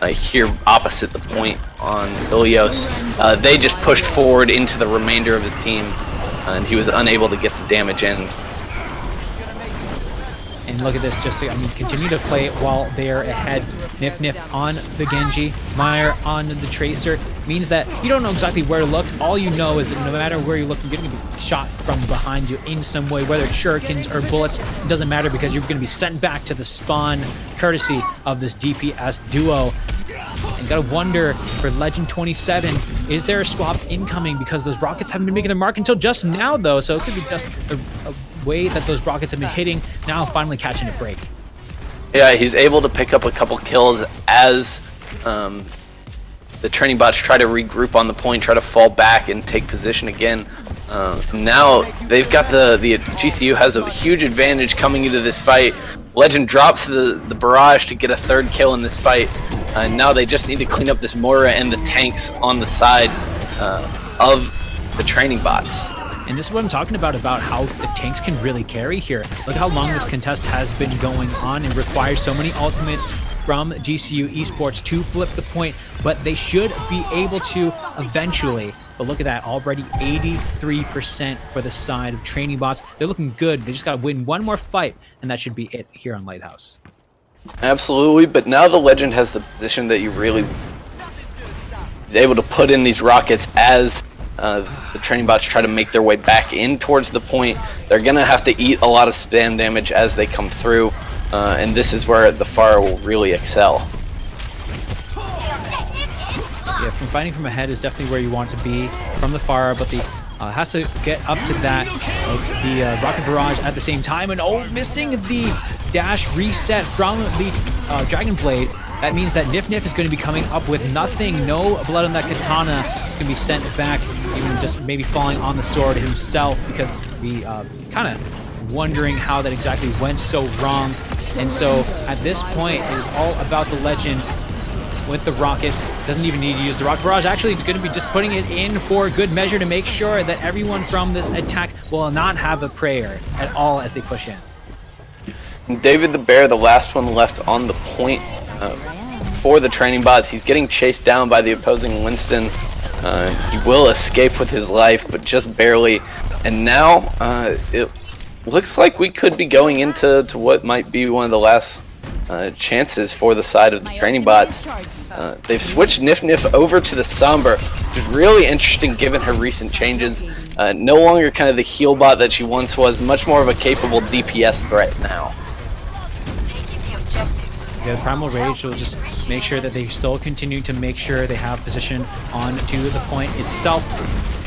here opposite the point on Ilios. They just pushed forward into the remainder of the team, and he was unable to get the damage in. And look at this, just to, I mean, continue to play while they're ahead. Nif on the Genji, Meyer on the Tracer, means that you don't know exactly where to look. All you know is that no matter where you look, you're going to be shot from behind you in some way, whether it's shurikens or bullets. It doesn't matter, because you're going to be sent back to the spawn, courtesy of this DPS duo. And gotta wonder, for Legend 27, is there a swap incoming? Because those rockets haven't been making their mark until just now, though, so it could be just a way that those rockets have been hitting, now finally catching a break. Yeah, he's able to pick up a couple kills as the training bots try to regroup on the point, try to fall back and take position again. Now they've got the GCU has a huge advantage coming into this fight. Legend drops the barrage to get a 3rd kill in this fight. Now they just need to clean up this Moira and the tanks on the side of the training bots. And this is what I'm talking about how the tanks can really carry here. Look how long this contest has been going on and requires so many ultimates from GCU Esports to flip the point, but they should be able to eventually. But look at that, already 83% for the side of Training Bots. They're looking good. They just got to win one more fight, and that should be it here on Lighthouse. Absolutely, but now the Legend has the position that you really is able to put in these rockets as the training bots try to make their way back in towards the point. They're going to have to eat a lot of spam damage as they come through, and this is where the Pharah will really excel. Yeah, from fighting from ahead is definitely where you want to be from the Pharah, but the has to get up to that the rocket barrage at the same time, and missing the dash reset from the Dragon Blade. That means that Nif is going to be coming up with nothing, no blood on that katana. It's going to be sent back, even just maybe falling on the sword himself, because we kind of wondering how that exactly went so wrong. And so at this point, it is all about the Legend with the rockets. Doesn't even need to use the rocket barrage. Actually, it's going to be just putting it in for good measure to make sure that everyone from this attack will not have a prayer at all as they push in. David the Bear, the last one left on the point for the training bots. He's getting chased down by the opposing Winston. He will escape with his life, but just barely. And now it looks like we could be going into what might be one of the last chances for the side of the training bots. They've switched Nif Nif over to the Somber, which is really interesting given her recent changes. No longer kind of the heal bot that she once was, much more of a capable DPS threat now. Yeah, the Primal Rage will just make sure that they still continue to make sure they have position onto the point itself.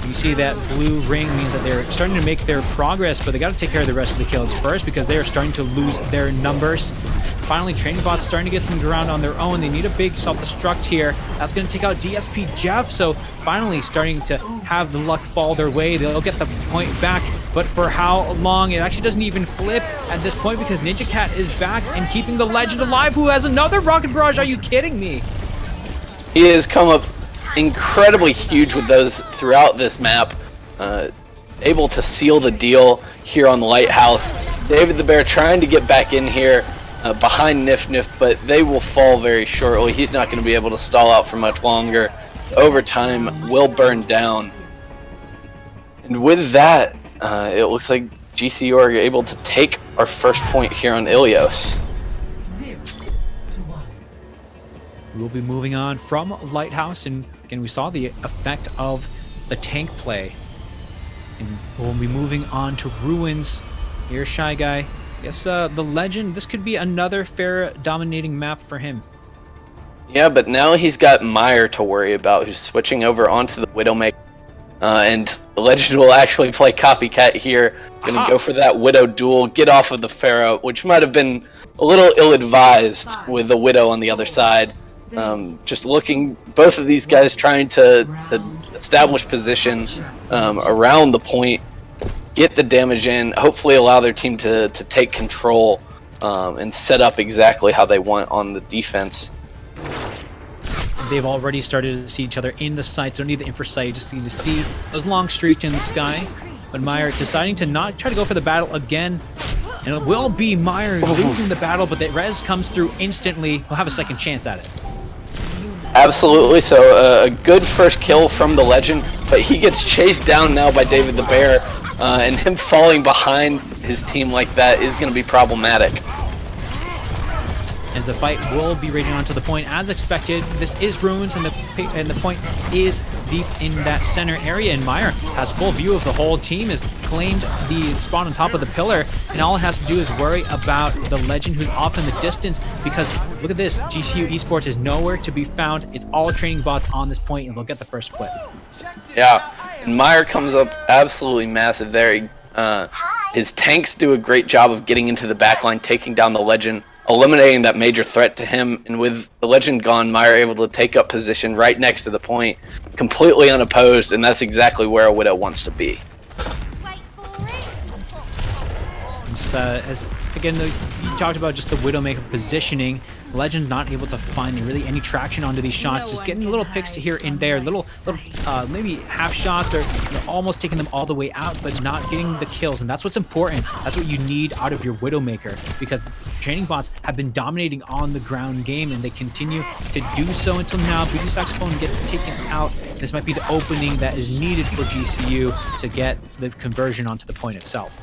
You see that blue ring means that they're starting to make their progress, but they got to take care of the rest of the kills first because they are starting to lose their numbers. Finally, training bots starting to get some ground on their own. They need a big self-destruct here. That's going to take out DSP Jeff, so finally starting to have the luck fall their way. They'll get the point back, but for how long? It actually doesn't even flip at this point because Ninja Cat is back and keeping the legend alive, who has another rocket barrage. Are you kidding me? He has come up incredibly huge with those throughout this map, able to seal the deal here on the Lighthouse. David the Bear trying to get back in here behind Nif Nif, but they will fall very shortly. He's not going to be able to stall out for much longer. Overtime will burn down. And with that, it looks like GCU are able to take our first point here on Ilios. We'll be moving on from Lighthouse, and again, we saw the effect of the tank play. And we'll be moving on to Ruins. Here's Shy Guy. Guess the Legend, this could be another fair dominating map for him. Yeah, but now he's got Meyer to worry about, who's switching over onto the Widowmaker. And the Legend will actually play copycat here. Gonna go for that Widow duel, get off of the Pharaoh, which might have been a little ill-advised with the Widow on the other side. Just looking, both of these guys trying to establish position around the point, get the damage in, hopefully allow their team to take control and set up exactly how they want on the defense. They've already started to see each other in the sights. Don't need the infra sight, just need to see those long streaks in the sky. But Meyer deciding to not try to go for the battle again. And it will be Meyer losing the battle, but the res comes through instantly. He'll have a second chance at it. Absolutely, so a good first kill from the Legend, but he gets chased down now by David the Bear, and him falling behind his team like that is going to be problematic. As the fight will be raging onto the point as expected. This is Ruins, and the point is deep in that center area, and Meyer has full view of the whole team, has claimed the spot on top of the pillar, and all it has to do is worry about the Legend who's off in the distance, because look at this, GCU Esports is nowhere to be found. It's all training bots on this point, and they'll get the first split. Yeah, and Meyer comes up absolutely massive there. His tanks do a great job of getting into the backline, taking down the Legend, eliminating that major threat to him, and with the Legend gone, Meyer able to take up position right next to the point, completely unopposed, and that's exactly where a Widow wants to be. Just, as again, you talked about just the Widowmaker positioning. Legend not able to find really any traction onto these shots, just getting little picks here and there, little maybe half shots, or almost taking them all the way out, but not getting the kills. And that's what's important. That's what you need out of your Widowmaker, because training bots have been dominating on the ground game, and they continue to do so until now. Booty Saxophone gets taken out. This might be the opening that is needed for GCU to get the conversion onto the point itself.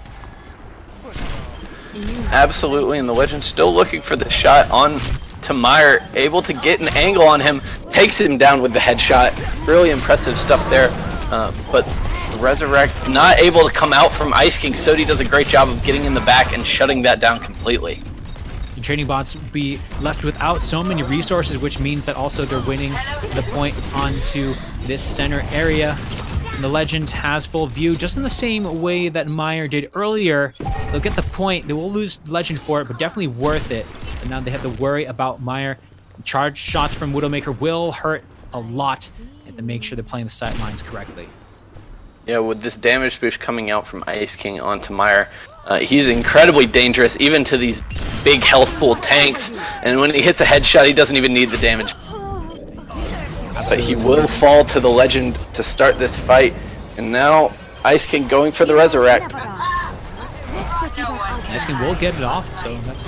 Absolutely, and the Legend still looking for the shot on to Meyer, able to get an angle on him, takes him down with the headshot. Really impressive stuff there, but Resurrect not able to come out from Ice King. Sodi does a great job of getting in the back and shutting that down completely. The training bots will be left without so many resources, which means that also they're winning the point onto this center area. And the Legend has full view, just in the same way that Meyer did earlier. They'll get the point. They will lose Legend for it, but definitely worth it. And now they have to worry about Meyer. Charge shots from Widowmaker will hurt a lot. They have to make sure they're playing the sight lines correctly. Yeah, with this damage boost coming out from Ice King onto Meyer, he's incredibly dangerous, even to these big health pool tanks. And when he hits a headshot, he doesn't even need the damage. But he will fall to the Legend to start this fight. And now Ice King going for the Resurrect. Ice King will get it off, so that's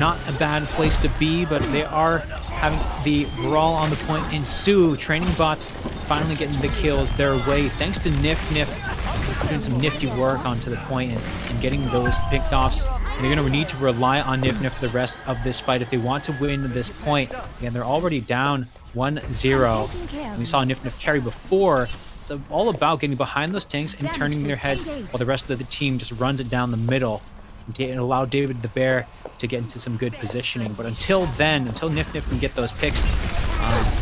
not a bad place to be, but they are having the brawl on the point ensue. Training bots finally getting the kills their way, thanks to Nif Nif doing some nifty work onto the point and getting those picked offs and they're going to need to rely on Nif for the rest of this fight if they want to win this point. Again, they're already down 1-0. And we saw Nif carry before. It's all about getting behind those tanks and turning their heads while the rest of the team just runs it down the middle and allow David the Bear to get into some good positioning. But until then, until Nif can get those picks,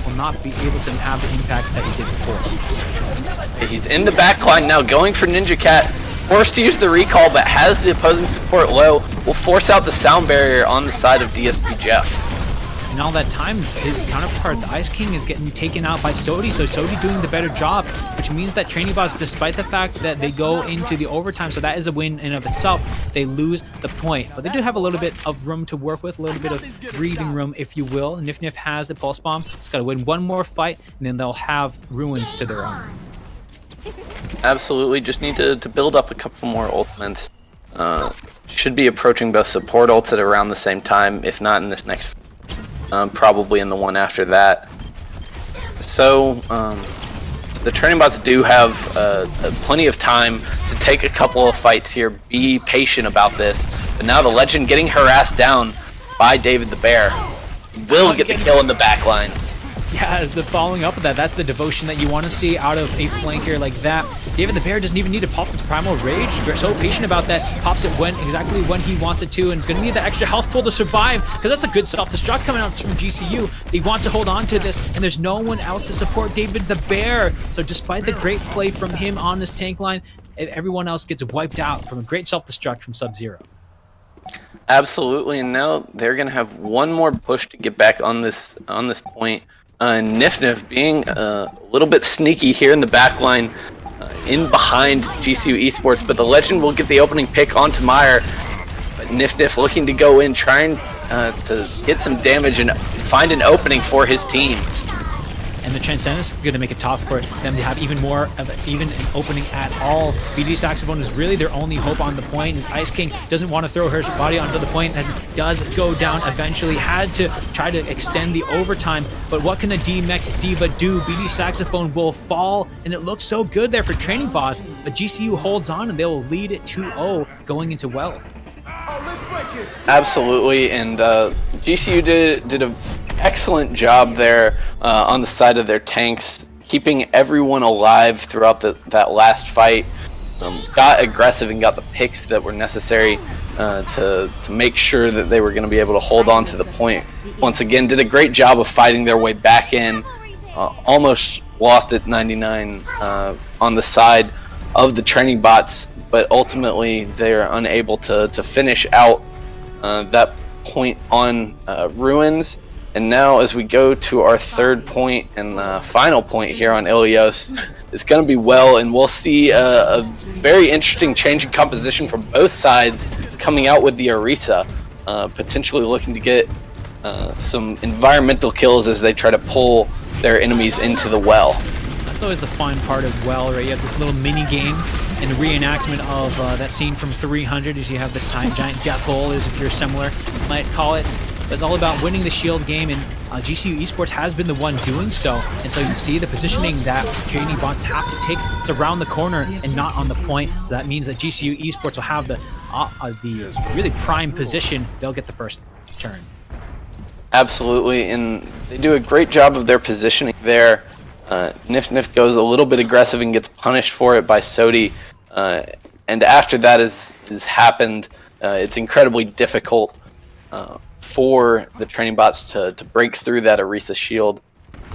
will not be able to have the impact that he did before. He's in the back line now, going for Ninja Cat. Forced to use the recall, but has the opposing support low. Will force out the sound barrier on the side of DSP Jeff. And all that time, his counterpart, the Ice King, is getting taken out by Sodi, so Sodi doing the better job, which means that Training Bots, despite the fact that they go into the overtime, so that is a win in of itself, they lose the point. But they do have a little bit of room to work with, a little bit of breathing room, if you will. Nif has the Pulse Bomb, just got to win one more fight, and then they'll have Ruins to their own. Absolutely, just need to build up a couple more ultimates. Should be approaching both support ults at around the same time, if not in this next probably in the one after that. So the Training Bots do have plenty of time to take a couple of fights here, be patient about this. But now the Legend getting harassed down by David the Bear will get the kill in the back line. Yeah, as the following up of that, that's the devotion that you want to see out of a flanker like that. David the Bear doesn't even need to pop the Primal Rage. They're so patient about that. Pops it exactly when he wants it to, and it's going to need that extra health pool to survive, because that's a good self-destruct coming out from GCU. They want to hold on to this, and there's no one else to support David the Bear. So despite the great play from him on this tank line, everyone else gets wiped out from a great self-destruct from Sub-Zero. Absolutely, and now they're going to have one more push to get back on this point. Nif being a little bit sneaky here in the back line, in behind GCU Esports, but the Legend will get the opening pick onto Meyer. But Nif looking to go in, trying to get some damage and find an opening for his team. And the Transcendence is going to make it tough for them to have even more of an opening at all. BD Saxophone is really their only hope on the point. As Ice King doesn't want to throw her body onto the point and does go down eventually. Had to try to extend the overtime, but what can the D-Mech Diva do? BD Saxophone will fall, and it looks so good there for Training Bots, but GCU holds on and they will lead it 2-0 going into Well. Absolutely, and GCU did an excellent job there on the side of their tanks, keeping everyone alive throughout that last fight. Got aggressive and got the picks that were necessary to make sure that they were going to be able to hold on to the point. Once again, did a great job of fighting their way back in. Almost lost at 99 on the side of the Training Bots, but ultimately they're unable to finish out that point on Ruins. And now as we go to our third point and final point here on Ilios, it's going to be Well, and we'll see a very interesting change in composition from both sides coming out with the Orisa, potentially looking to get some environmental kills as they try to pull their enemies into the Well. That's always the fun part of Well, right? You have this little mini game and reenactment of that scene from 300, as you have the giant death bowl, as if you're similar, might call it. But it's all about winning the shield game, and GCU Esports has been the one doing so. And so you see the positioning that Training Bots have to take. It's around the corner and not on the point. So that means that GCU Esports will have the really prime position. They'll get the first turn. Absolutely, and they do a great job of their positioning there. Nif goes a little bit aggressive and gets punished for it by Sodi. And after that has happened, it's incredibly difficult for the Training Bots to break through that Orisa shield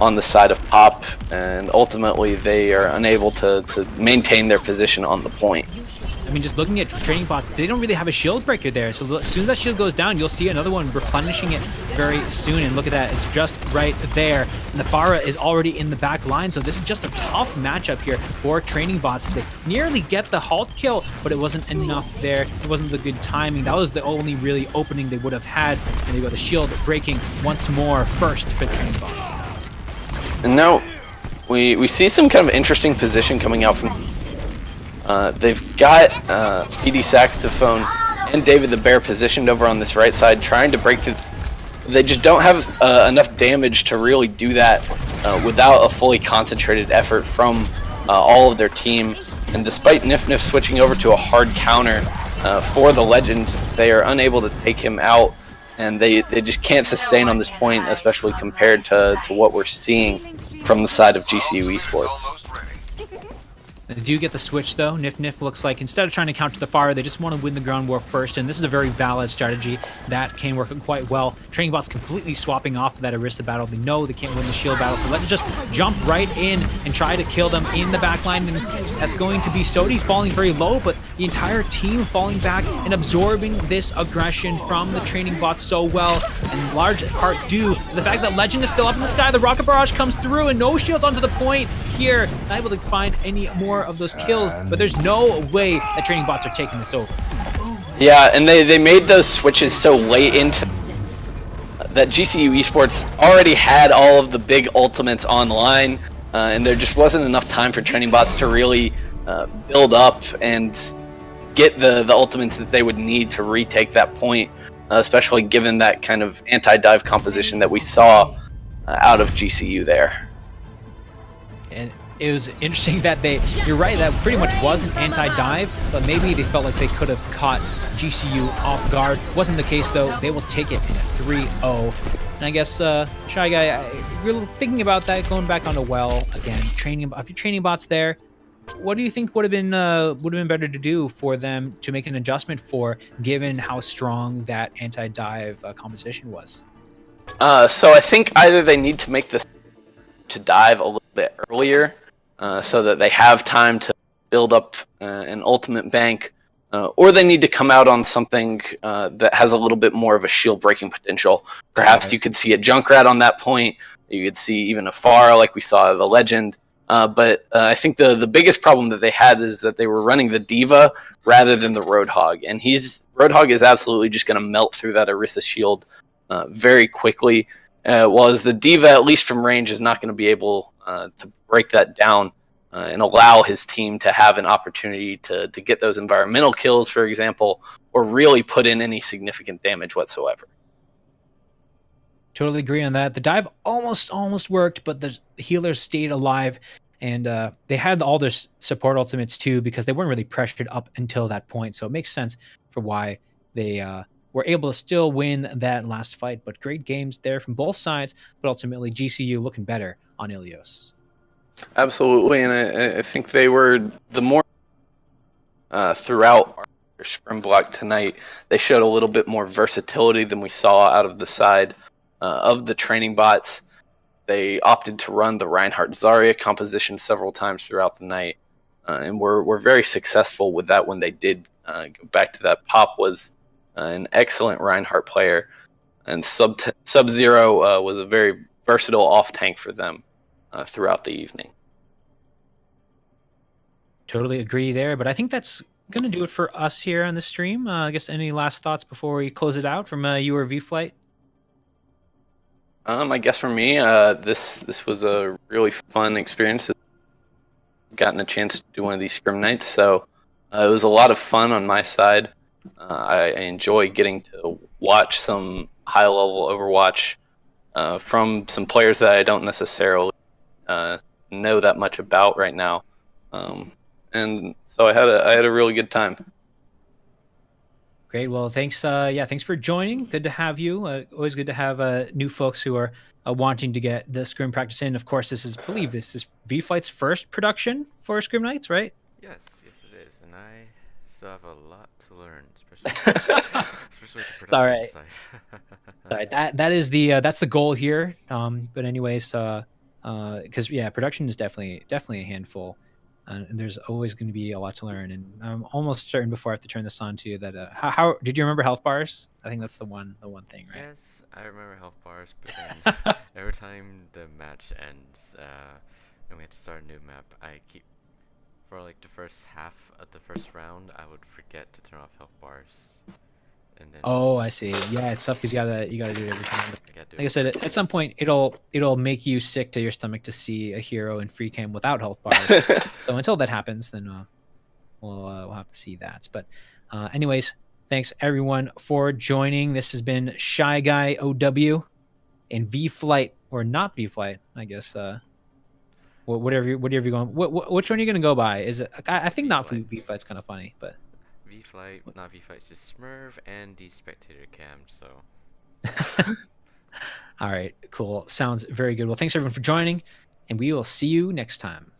on the side of Pop, and ultimately they are unable to maintain their position on the point. I mean, just looking at Training Bots, they don't really have a shield breaker there. So as soon as that shield goes down, you'll see another one replenishing it very soon. And look at that, it's just right there. And the Pharah is already in the back line. So this is just a tough matchup here for Training Bots. They nearly get the halt kill, but it wasn't enough there. It wasn't the good timing. That was the only really opening they would have had. And they got the shield breaking once more first for Training Bots. And now we see some kind of interesting position coming out from... they've got BD Saxophone and David the Bear positioned over on this right side, trying to break through. They just don't have enough damage to really do that without a fully concentrated effort from all of their team. And despite Nif switching over to a hard counter, for the Legend. They are unable to take him out, and they just can't sustain on this point, especially compared to what we're seeing from the side of GCU Esports. They do get the switch, though. Nif looks like instead of trying to counter the fire, they just want to win the ground war first, and this is a very valid strategy that can work quite well. Training bots completely swapping off of that Arista battle. They know they can't win the shield battle, so let's just jump right in and try to kill them in the backline, and that's going to be Sodi falling very low, but the entire team falling back and absorbing this aggression from the training bots so well, and large part due to the fact that Legend is still up in the sky. The rocket barrage comes through, and no shields onto the point here. Not able to find any more of those kills, but there's no way that training bots are taking this over. Yeah, and they made those switches so late into that GCU Esports already had all of the big ultimates online, and there just wasn't enough time for training bots to really build up and get the ultimates that they would need to retake that point, especially given that kind of anti-dive composition that we saw out of GCU there. And it was interesting that you're right, that pretty much was an anti-dive, but maybe they felt like they could have caught GCU off guard. Wasn't the case, though. They will take it in a 3-0. And I guess, Shy Guy, really thinking about that, going back onto Well again, a few training bots there. What do you think would have been better to do for them to make an adjustment for, given how strong that anti-dive composition was? So I think either they need to make this to dive a little bit earlier, so that they have time to build up an ultimate bank, or they need to come out on something that has a little bit more of a shield breaking potential. Perhaps you could see a Junkrat on that point. You could see even a Pharah like we saw the Legend. But I think the biggest problem that they had is that they were running the Diva rather than the Roadhog, and Roadhog is absolutely just going to melt through that Orisa shield very quickly. Whereas the Diva, at least from range, is not going to be able to break that down and allow his team to have an opportunity to get those environmental kills, for example, or really put in any significant damage whatsoever. Totally agree on that. The dive almost worked, but the healers stayed alive, and they had all their support ultimates too, because they weren't really pressured up until that point. So it makes sense for why they were able to still win that last fight. But great games there from both sides, but ultimately GCU looking better on Ilios. Absolutely, and I think they were the more throughout our scrim block tonight. They showed a little bit more versatility than we saw out of the side of the training bots. They opted to run the Reinhardt Zarya composition several times throughout the night, and were very successful with that when they did go back to that. Pop was an excellent Reinhardt player, and Sub-Zero was a very versatile off-tank for them throughout the evening. Totally agree there, but I think that's going to do it for us here on the stream. I guess any last thoughts before we close it out from you or V-Flight? I guess for me, this was a really fun experience. Gotten a chance to do one of these scrim nights, so it was a lot of fun on my side. I enjoy getting to watch some high-level Overwatch from some players that I don't necessarily know that much about right now, and so I had a really good time. Great. Well, thanks. Thanks for joining. Good to have you. Always good to have new folks who are wanting to get the scrim practice in. Of course, this is V-Flight's first production for Scrim Nights, right? Yes, it is, and I still have a lot to learn, especially with the production All right. side. Sorry, that is that's the goal here. But anyways, because production is definitely a handful. And there's always going to be a lot to learn, and I'm almost certain before I have to turn this on to you that how did you remember health bars? I think that's the one thing, right? Yes, I remember health bars, but then every time the match ends and we have to start a new map, I keep for like the first half of the first round, I would forget to turn off health bars, and then Oh, I see. Yeah, it's tough because you gotta do it every time. Like I said, at some point it'll make you sick to your stomach to see a hero in free cam without health bars. So until that happens, then we'll have to see that. But anyways, thanks everyone for joining. This has been Shy Guy OW and V-Flight, or not V-Flight, I guess. Whatever you're going. Which one are you gonna go by? Is it? I think not V-Flight's kind of funny, but V-Flight, not V-Flight, it's just Smurf and the spectator cam, so. All right, cool. Sounds very good. Well, thanks everyone for joining, and we will see you next time.